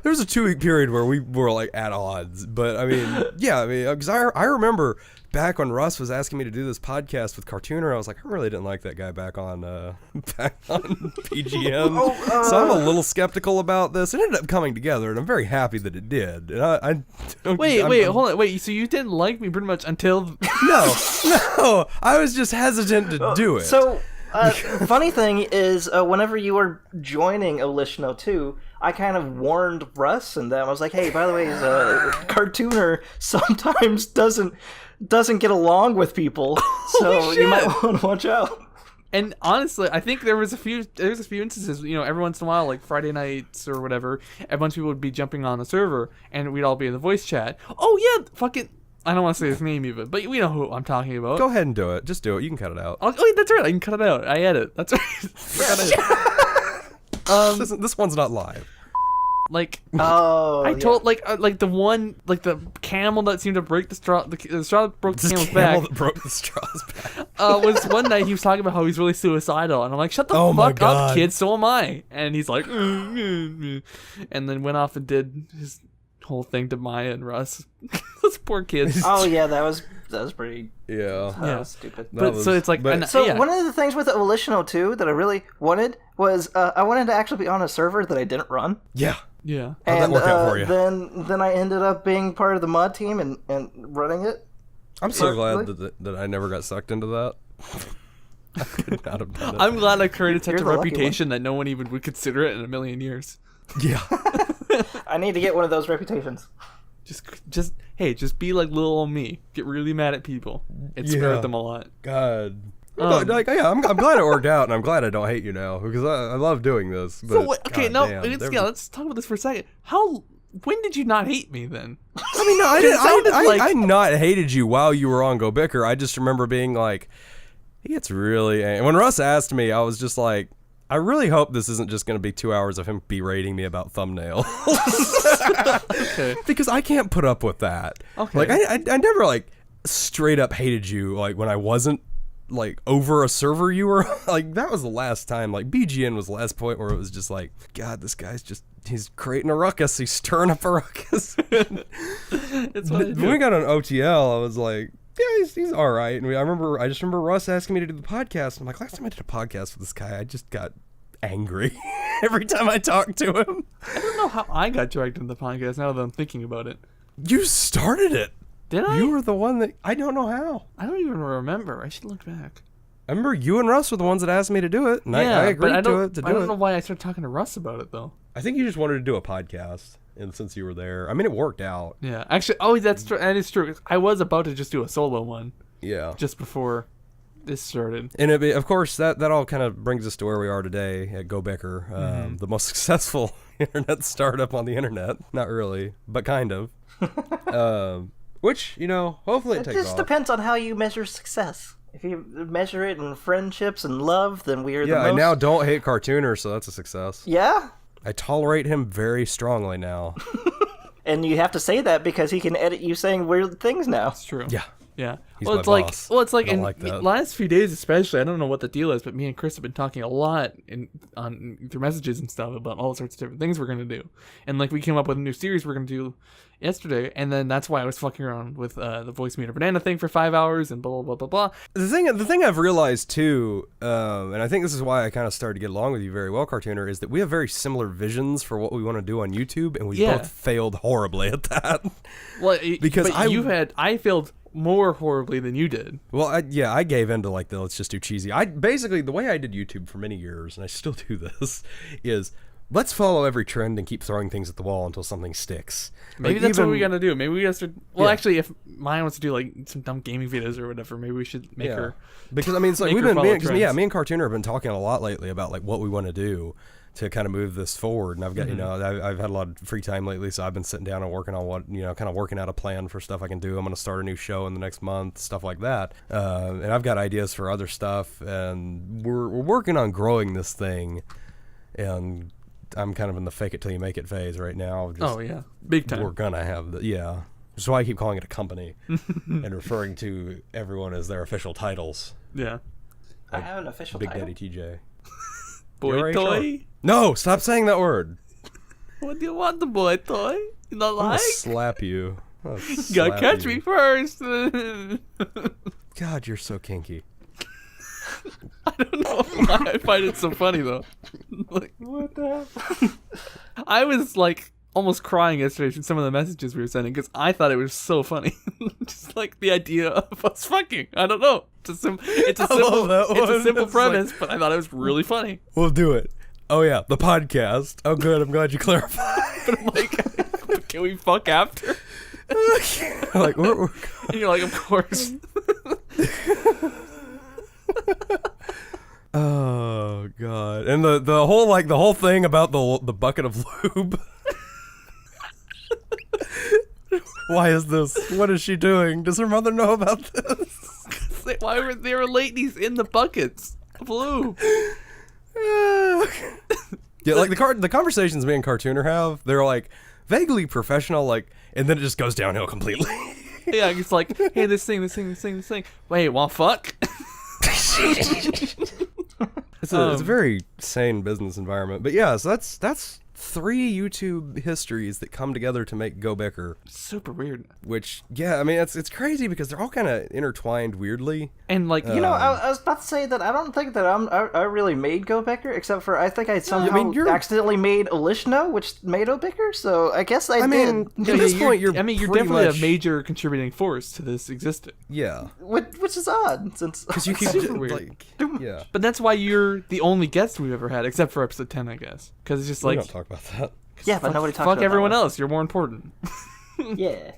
There was a 2-week period where we were like at odds, but I mean, because I remember back when Russ was asking me to do this podcast with Cartooner, I was like, I really didn't like that guy back on PGN, so I'm a little skeptical about this. It ended up coming together, and I'm very happy that it did. And hold on, so you didn't like me pretty much until no, I was just hesitant to do it. So Funny thing is, whenever you were joining Olishno 2, I kind of warned Russ and them. I was like, hey, by the way, cartooner sometimes doesn't get along with people, so you might want to watch out. And honestly, I think there was a few instances, every once in a while, like Friday nights or whatever, a bunch of people would be jumping on the server, and we'd all be in the voice chat. Oh yeah, fucking, I don't want to say his name even, but we know who I'm talking about. Go ahead and do it. Just do it. You can cut it out. Oh yeah, that's right. I can cut it out. I edit. That's right. This one's not live. Like, I told like the one, like the camel that seemed to break the straw. The straw that broke the camel's back. That broke the straw's back. Was one night he was talking about how he's really suicidal, and I'm like, shut the fuck up, kid. So am I. And he's like, and then went off and did his whole thing to Maya and Russ. Those poor kids. Oh yeah, that was pretty. Yeah. Stupid. So it's like, one of the things with Olishno 2 that I really wanted was I wanted to actually be on a server that I didn't run. Yeah. Yeah. How'd that work out for you? Then I ended up being part of the mod team and running it. I'm so glad that I never got sucked into that. I could not have done it. I'm glad I created such a reputation that no one even would consider it in a million years. Yeah. I need to get one of those reputations. Just be like little old me. Get really mad at people and swear at them a lot. God. I'm glad it worked out, and I'm glad I don't hate you now, because I love doing this. But let's talk about this for a second. When did you not hate me then? I mean, no, I not hated you while you were on GoBicker. I just remember being like, he gets really angry. When Russ asked me, I was just like, I really hope this isn't just going to be 2 hours of him berating me about thumbnails. Okay. Because I can't put up with that. Okay. Like, I never, like, straight up hated you, like, when I wasn't, like, over a server you were, like, that was the last time, like, BGN was the last point where it was just like, God, this guy's just, he's creating a ruckus, he's stirring up a ruckus. When we got on OTL, I was like, yeah, he's all right. And I just remember Russ asking me to do the podcast. I'm like, last time I did a podcast with this guy, I just got angry every time I talked to him. I don't know how I got dragged into the podcast now that I'm thinking about it. You started it. Did I? You were the one that, I don't know how. I don't even remember. I should look back. I remember you and Russ were the ones that asked me to do it. And I agreed to it. I don't know why I started talking to Russ about it, though. I think you just wanted to do a podcast. And since you were there, I mean, it worked out. Yeah, actually, that's true. That is true. I was about to just do a solo one. Yeah. Just before this started. And of course, that all kind of brings us to where we are today at GoBicker, the most successful internet startup on the internet. Not really, but kind of. Which, hopefully it takes off. It just depends on how you measure success. If you measure it in friendships and love, then we are the most... Yeah, I now don't hate Cartooner, so that's a success. Yeah? I tolerate him very strongly now. And you have to say that because he can edit you saying weird things now. It's true. Yeah. Yeah. He's my boss. It's like in the last few days especially, I don't know what the deal is, but me and Chris have been talking a lot through messages and stuff about all sorts of different things we're going to do. And like we came up with a new series we're going to do yesterday, and then that's why I was fucking around with the voice meter banana thing for 5 hours and blah blah blah blah blah. The thing I've realized too, and I think this is why I kind of started to get along with you very well, Cartooner, is that we have very similar visions for what we want to do on YouTube, and we both failed horribly at that. Well, because I failed more horribly than you did. Well, I gave in to like the let's just do cheesy. Basically the way I did YouTube for many years, and I still do this, is let's follow every trend and keep throwing things at the wall until something sticks. Maybe that's what we gotta do. Maybe we gotta start. Well, actually, if Maya wants to do like some dumb gaming videos or whatever, maybe we should make her. Because I mean, it's like me and Cartooner have been talking a lot lately about like what we want to do to kind of move this forward. And I've got I've had a lot of free time lately, so I've been sitting down and working on what kind of working out a plan for stuff I can do. I'm going to start a new show in the next month, stuff like that. And I've got ideas for other stuff, and we're working on growing this thing. And I'm kind of in the fake it till you make it phase right now. Big time. We're gonna have That's why I keep calling it a company and referring to everyone as their official titles. Yeah. I have an official Big title. Daddy TJ. Boy toy? No, stop saying that word. What do you want, the boy toy? You not like? I'm gonna slap you. Gotta catch me first. God, you're so kinky. I don't know why I find it so funny though. Like, what the hell? I was like almost crying yesterday from some of the messages we were sending because I thought it was so funny. Just like the idea of us fucking. I don't know. It's a simple premise, but I thought it was really funny. We'll do it. Oh yeah, the podcast. Oh good, I'm glad you clarified. But I'm like, can we fuck after? Like we're and you're like, of course. Oh god. And the whole thing about the bucket of lube. Why is this? What is she doing? Does her mother know about this? Why were there ladies in the buckets of lube? Yeah, like the conversations me and Cartooner have, they're like vaguely professional, like, and then it just goes downhill completely. Yeah, it's like, hey, this thing. Wait, well, fuck. It's a very sane business environment, but yeah, so that's 3 YouTube histories that come together to make GoBicker. Super weird. Which, yeah, I mean, it's crazy because they're all kind of intertwined weirdly. And like, you know, I was about to say that I don't think that I really made GoBicker, except for I think I somehow accidentally made Olishno, which made OBicker. So I guess I did. At this point, you're definitely a major contributing force to this existing. Yeah, which is odd since because you keep super weird. Like, yeah. But that's why you're the only guest we've ever had, except for episode 10, I guess. Because it's just We like, don't talk about that. Yeah, but nobody talks fuck about everyone that else. You're more important. Yeah.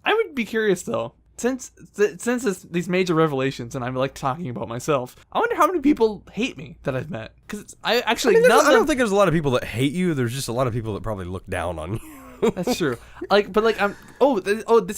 I would be curious though, since these major revelations, and I like talking about myself. I wonder how many people hate me that I've met. Because I don't think there's a lot of people that hate you. There's just a lot of people that probably look down on you. That's true. This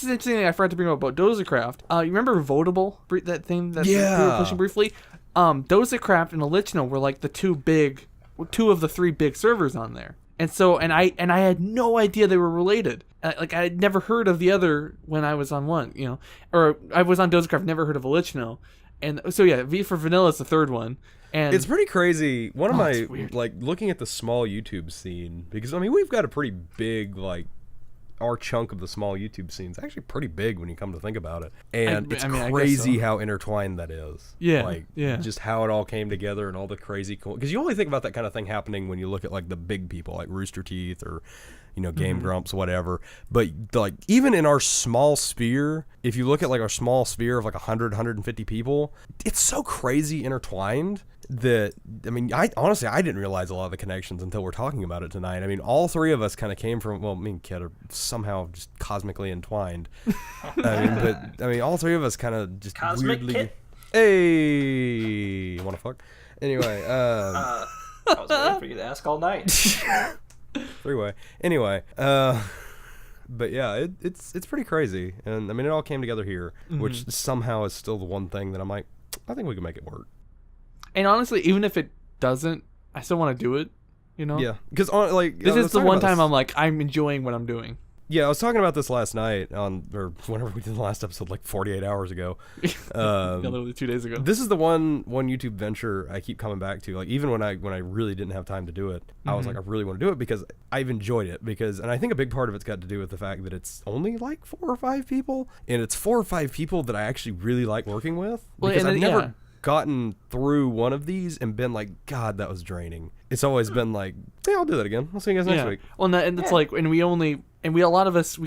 is interesting. I forgot to bring up about Dozercraft. You remember Votable? That thing that we were pushing briefly. Dozercraft and Olichno were like the two of the 3 big servers on there. And so, and I had no idea they were related. Like, I had never heard of the other when I was on one, you know. Or I was on Dozercraft, never heard of Olichno. And so, yeah, V for Vanilla is the 3rd one. And it's pretty crazy. One of my, like, looking at the small YouTube scene, because, I mean, we've got a pretty big, like, our chunk of the small YouTube scene is actually pretty big when you come to think about it. And it's crazy how intertwined that is. Yeah. Like, yeah. Just how it all came together and all the crazy cool... Because you only think about that kind of thing happening when you look at, like, the big people, like Rooster Teeth or, you know, Game Grumps, whatever. But, like, even in our small sphere, if you look at, like, our small sphere of, like, 100, 150 people, it's so crazy intertwined that, I mean, I didn't realize a lot of the connections until we're talking about it tonight. I mean, all 3 of us kind of came from, well, me and Kitt are somehow just cosmically entwined. All 3 of us kind of just Cosmic weirdly... Kitt? Hey, you want to fuck? Anyway, I was waiting for you to ask all night. 3-way. Anyway, but yeah, it's pretty crazy. And I mean, it all came together here, which somehow is still the one thing that I think we can make it work. And honestly, even if it doesn't, I still want to do it, you know? Yeah, because this is the one time I'm like, I'm enjoying what I'm doing. Yeah, I was talking about this last night or whenever we did the last episode, like 48 hours ago. Literally 2 days ago. This is the one YouTube venture I keep coming back to. Like, even when I really didn't have time to do it, I was like, I really want to do it because I've enjoyed it. And I think a big part of it's got to do with the fact that it's only like 4 or 5 people, and it's 4 or 5 people that I actually really like working with. Because I've never gotten through one of these and been like, God, that was draining. It's always been like, hey, I'll do that again. I'll see you guys next week. Well, and it's like, a lot of us,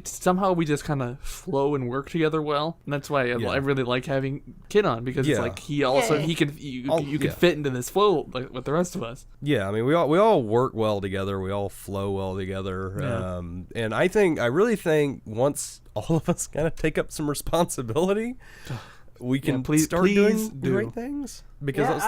somehow we just kind of flow and work together well. And that's why I really like having Kitt on, because it's like you can fit into this flow like with the rest of us. Yeah, I mean, we all work well together. We all flow well together. Yeah. And I really think once all of us kind of take up some responsibility, we can start doing the right things. Because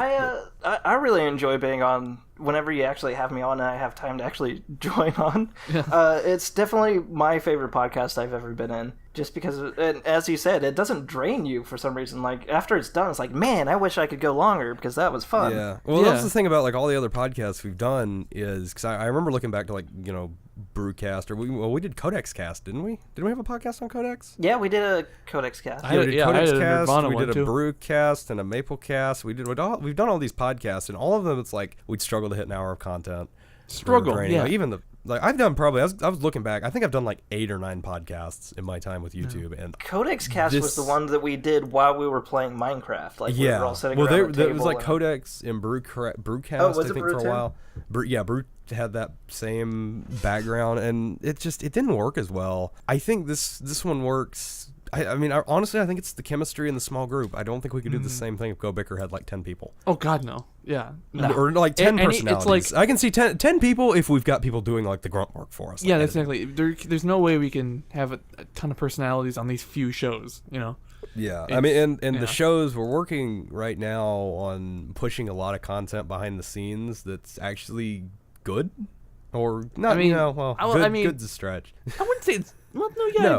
I really enjoy being on whenever you actually have me on and I have time to actually join on. Yeah. It's definitely my favorite podcast I've ever been in. Just because, as you said, it doesn't drain you for some reason. Like, after it's done, it's like, man, I wish I could go longer because that was fun. Yeah. Well, that's the thing about, like, all the other podcasts we've done is, because I remember looking back to, like, you know, Brewcast, or we did Codex Cast, didn't we? Didn't we have a podcast on Codex? Yeah, we did a Codex Cast. We did Codex Cast, we did a Brewcast and a Maple Cast. We've done all these podcasts, and all of them, it's like, we'd struggle to hit an hour of content. Yeah. Like, even I've done probably, I was looking back, I think I've done like 8 or 9 podcasts in my time with YouTube. And Codex Cast was the one that we did while we were playing Minecraft. Like, we were all sitting around the table. It was like Codex and Brewcast, I think, for a while. had that same background, and it didn't work as well. I think this one works. I mean, honestly, I think it's the chemistry in the small group. I don't think we could do the same thing if GoBicker had like 10 people. Oh God, no. Yeah, no. Or like 10 personalities. It's like, I can see 10 people if we've got people doing like the grunt work for us. Yeah, that's exactly. There's no way we can have a ton of personalities on these few shows. Yeah, I mean, and the shows we're working right now on pushing a lot of content behind the scenes that's actually good, or not. Good's a stretch. I wouldn't say it's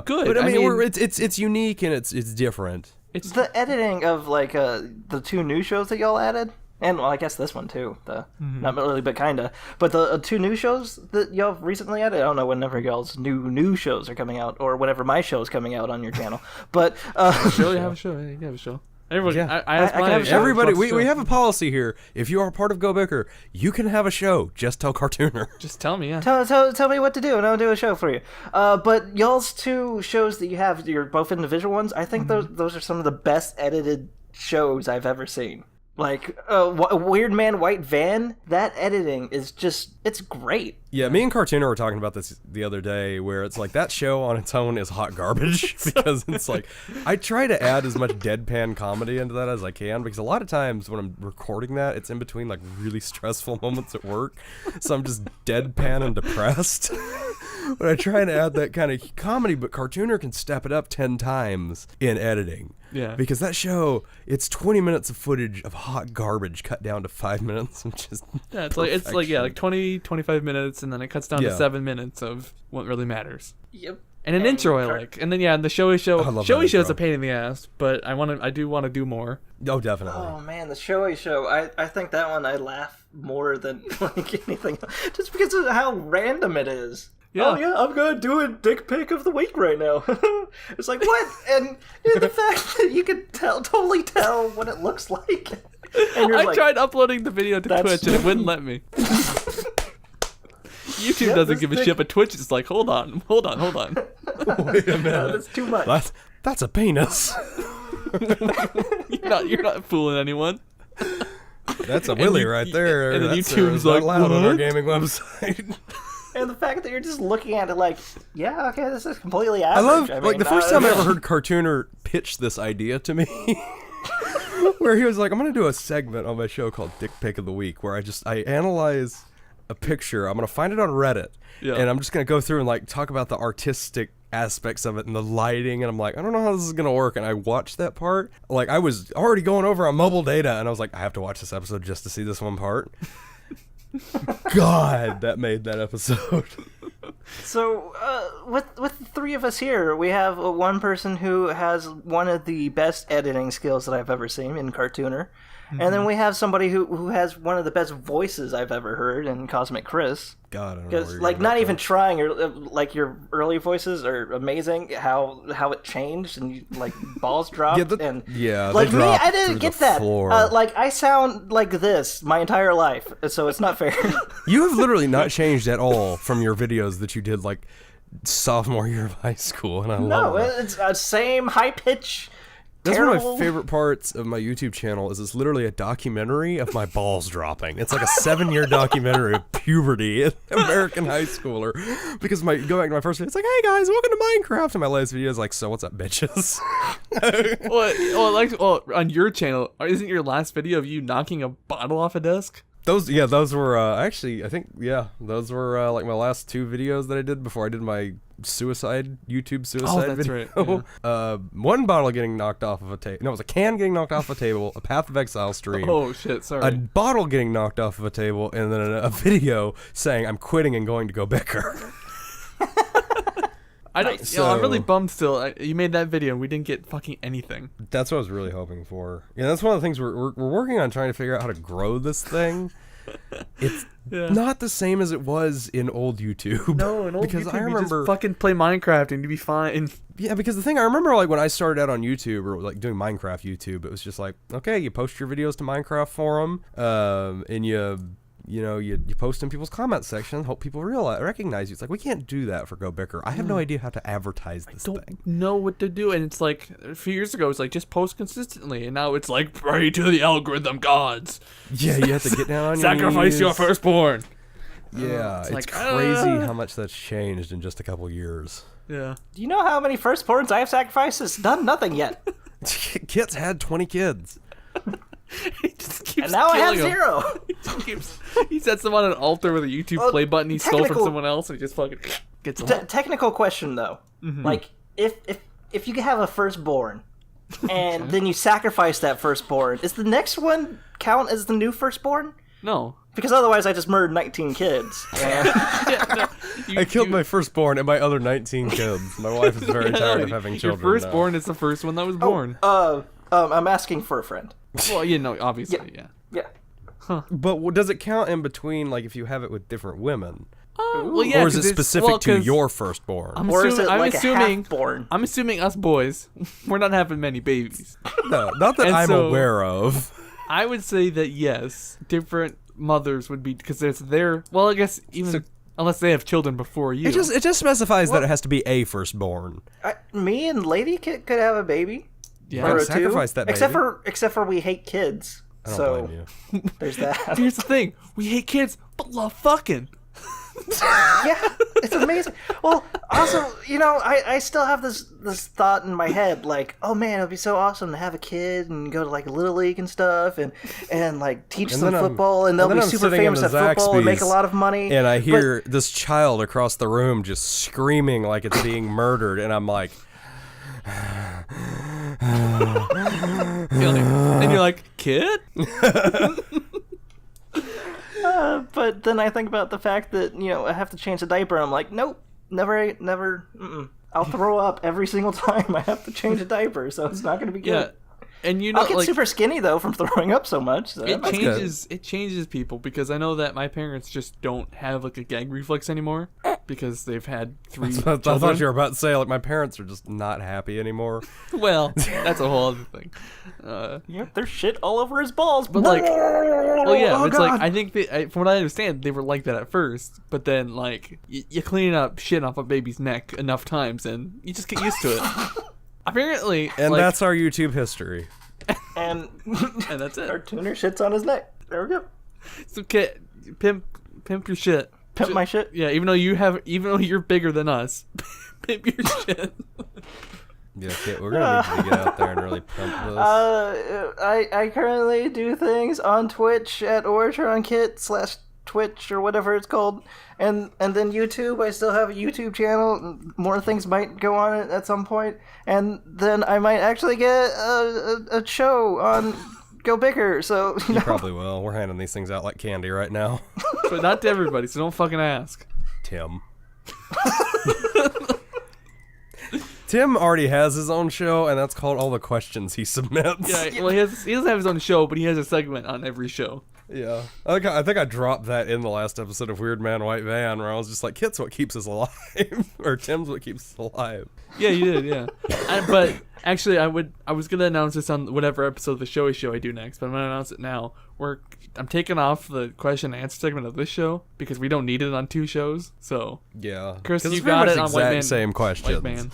good. But I mean it's unique and it's different. It's the editing of like the 2 new shows that y'all added, and well, I guess this one too. Not really, but kinda. But the 2 new shows that y'all recently added. I don't know whenever y'all's new shows are coming out, or whenever my show's coming out on your channel. But sure, you have a show. You have a show. Everybody, everybody, we have a policy here. If you are part of GoBicker, you can have a show. Just tell Cartooner. Just tell me, yeah. Tell me what to do, and I'll do a show for you. But y'all's 2 shows that you have, you're both individual ones. I think those are some of the best edited shows I've ever seen. Like, Weird Man White Van, that editing is just, it's great. Yeah, me and Cartooner were talking about this the other day, where it's like that show on its own is hot garbage, because it's like, I try to add as much deadpan comedy into that as I can, because a lot of times when I'm recording that, it's in between like really stressful moments at work, so I'm just deadpan and depressed. But I try to add that kind of comedy, but Cartooner can step it up 10 times in editing. Yeah. Because that show, it's 20 minutes of footage of hot garbage cut down to 5 minutes, which is it's like 20, 25 minutes, and then it cuts down to 7 minutes of what really matters. Yep. And an intro I like. And then the showy show is a pain in the ass, but I do want to do more. Oh, definitely. Oh man, the showy show. I think that one I laugh more than like anything else, just because of how random it is. Yeah. Oh yeah, I'm gonna do a dick pic of the week right now. It's like, what? And the fact that you can totally tell what it looks like. And I tried uploading the video to Twitch and it wouldn't let me. YouTube doesn't give a shit, but Twitch is like, hold on. Wait a minute. That's too much. That's a penis. You're not fooling anyone. That's a willy right there. And then that's YouTube's like, loud on our gaming website. And the fact that you're just looking at it like, yeah, okay, this is completely average. I mean, the first time I ever heard Cartooner pitch this idea to me, where he was like, I'm going to do a segment on my show called Dick Pic of the Week, where I analyze a picture. I'm going to find it on Reddit, and I'm just going to go through and like talk about the artistic aspects of it and the lighting, and I'm like, I don't know how this is going to work. And I watched that part. Like, I was already going over on mobile data, and I was like, I have to watch this episode just to see this one part. God, that made that episode. So, with the 3 of us here, we have one person who has one of the best editing skills that I've ever seen in Cartooner. Mm-hmm. And then we have somebody who has one of the best voices I've ever heard in Cosmic Chris. God, I don't know. Because like not even trying, your early voices are amazing. How it changed and you, like balls dropped like me, I didn't get that. Like I sound like this my entire life, so it's not fair. You have literally not changed at all from your videos that you did like sophomore year of high school, and I love it. No, it's the same high pitch. That's one of my favorite parts of my YouTube channel. Is it's literally a documentary of my balls dropping. It's like a 7-year documentary of puberty in American high schooler. Because go back to my first video, it's like, hey guys, welcome to Minecraft. And my latest video is like, so what's up, bitches? On your channel, isn't your last video of you knocking a bottle off a desk? Those were actually, I think, those were like my last 2 videos that I did before I did my YouTube suicide video. Right. Yeah. One bottle getting knocked off of a table. No, it was a can getting knocked off a table, a Path of Exile stream. Oh, shit, sorry. A bottle getting knocked off of a table, and then a video saying I'm quitting and going to GoBicker. I'm really bummed still. You made that video and we didn't get fucking anything. That's what I was really hoping for. Yeah, that's one of the things we're working on, trying to figure out how to grow this thing. It's not the same as it was in old YouTube. No, in old YouTube, I remember, you just fucking play Minecraft and you'd be fine. Yeah, because the thing I remember, like when I started out on YouTube or like doing Minecraft YouTube, it was just like, okay, you post your videos to Minecraft forum, and you post in people's comment section, hope people recognize you. It's like, we can't do that for GoBicker. I have no idea how to advertise this thing. I don't know what to do. And it's like, a few years ago, it's like, just post consistently. And now it's like, pray to the algorithm gods. Yeah, you have to get down on your Sacrifice knees. your firstborn. Yeah, it's like, crazy how much that's changed in just a couple years. Yeah. Do you know how many firstborns I have sacrificed? It's done nothing yet. Kitt's had 20 kids. He just keeps And now I have killing 'em. 0. He sets them on an altar with a YouTube play button he stole from someone else, and he just fucking gets them. Technical question, though. Like, if you have a firstborn, and then you sacrifice that firstborn, is the next one count as the new firstborn? No. Because otherwise I just murdered 19 kids. And I killed my firstborn and my other 19 kids. My wife is very tired of having children. Your firstborn is the first one that was born. I'm asking for a friend. Well, obviously, yeah. But does it count in between, like, if you have it with different women? Well, yeah, or is it specific to your firstborn? Or is it like a half-born? I'm assuming us boys, we're not having many babies. No, not that I'm aware of. I would say that yes, different mothers would be, because it's their. Well, I guess even unless they have children before you. It just specifies that it has to be a firstborn. Me and Lady Kitt could have a baby. Yeah, or sacrifice that baby. Except for we hate kids. I don't blame you. There's that. Here's the thing: we hate kids, but love fucking. Yeah, it's amazing. Well, also, I still have this thought in my head, like, oh man, it'd be so awesome to have a kid and go to like Little League and stuff, and like teach them football, and they'll be super famous at football and make a lot of money. And I hear this child across the room just screaming like it's being murdered, and I'm like. And you're like, kid? But then I think about the fact that, I have to change the diaper. I'm like, nope, never. I'll throw up every single time I have to change a diaper, so it's not going to be good. Yeah. And I'll get super skinny though from throwing up so much. So it changes people, because I know that my parents just don't have like a gag reflex anymore because they've had 3 children. I thought you were about to say, like, my parents are just not happy anymore. Well, that's a whole other thing. There's shit all over his balls. But like, well, yeah, it's like, I think from what I understand, they were like that at first, but then like you clean up shit off a baby's neck enough times, and you just get used to it. Apparently, and that's our YouTube history. And that's it. Our tuner shits on his neck. There we go. So, Kitt, pimp your shit. Pimp my shit. Yeah, even though you're bigger than us, pimp your shit. Yeah, Kitt, we're gonna need you to get out there and really pimp this. I currently do things on Twitch at OrchardOnKitt/Twitch or whatever it's called, and then YouTube. I still have a YouTube channel. More things might go on it at some point, and then I might actually get a show on GoBicker. So you probably will. We're handing these things out like candy right now. But not to everybody, so don't fucking ask. Tim. Tim already has his own show, and that's called All the Questions He Submits. Yeah, well, he doesn't have his own show, but he has a segment on every show. Yeah. I think I dropped that in the last episode of Weird Man, White Van, where I was just like, Kitt's what keeps us alive. Or Tim's what keeps us alive. Yeah, you did, yeah. But actually, I was going to announce this on whatever episode of the show I do next, but I'm going to announce it now. I'm taking off the question and answer segment of this show, because we don't need it on 2 shows. So, yeah. Chris, you got it on White Man. Same questions. White Man.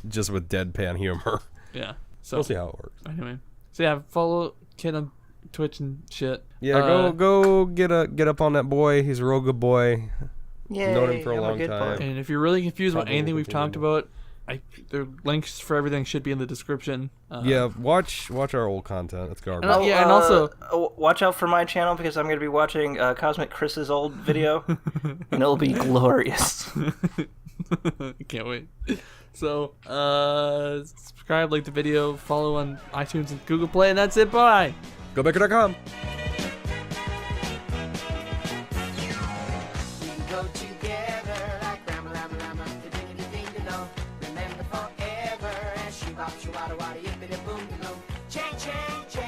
Just with deadpan humor. Yeah. So we'll see how it works. Anyway. So yeah, follow Kitt on Twitch and shit. Yeah, go get up on that boy. He's a real good boy. Yeah, known him for a long time. And if you're really confused about anything we've talked about, the links for everything should be in the description. Yeah, watch our old content. It's garbage. And also watch out for my channel, because I'm going to be watching Cosmic Chris's old video, and it'll be glorious. Can't wait. So, subscribe, like the video, follow on iTunes and Google Play, and that's it. Bye. GoBicker.com. Remember forever, and she bop, she wada wada, yippity boom boom. Chang, chang, chang.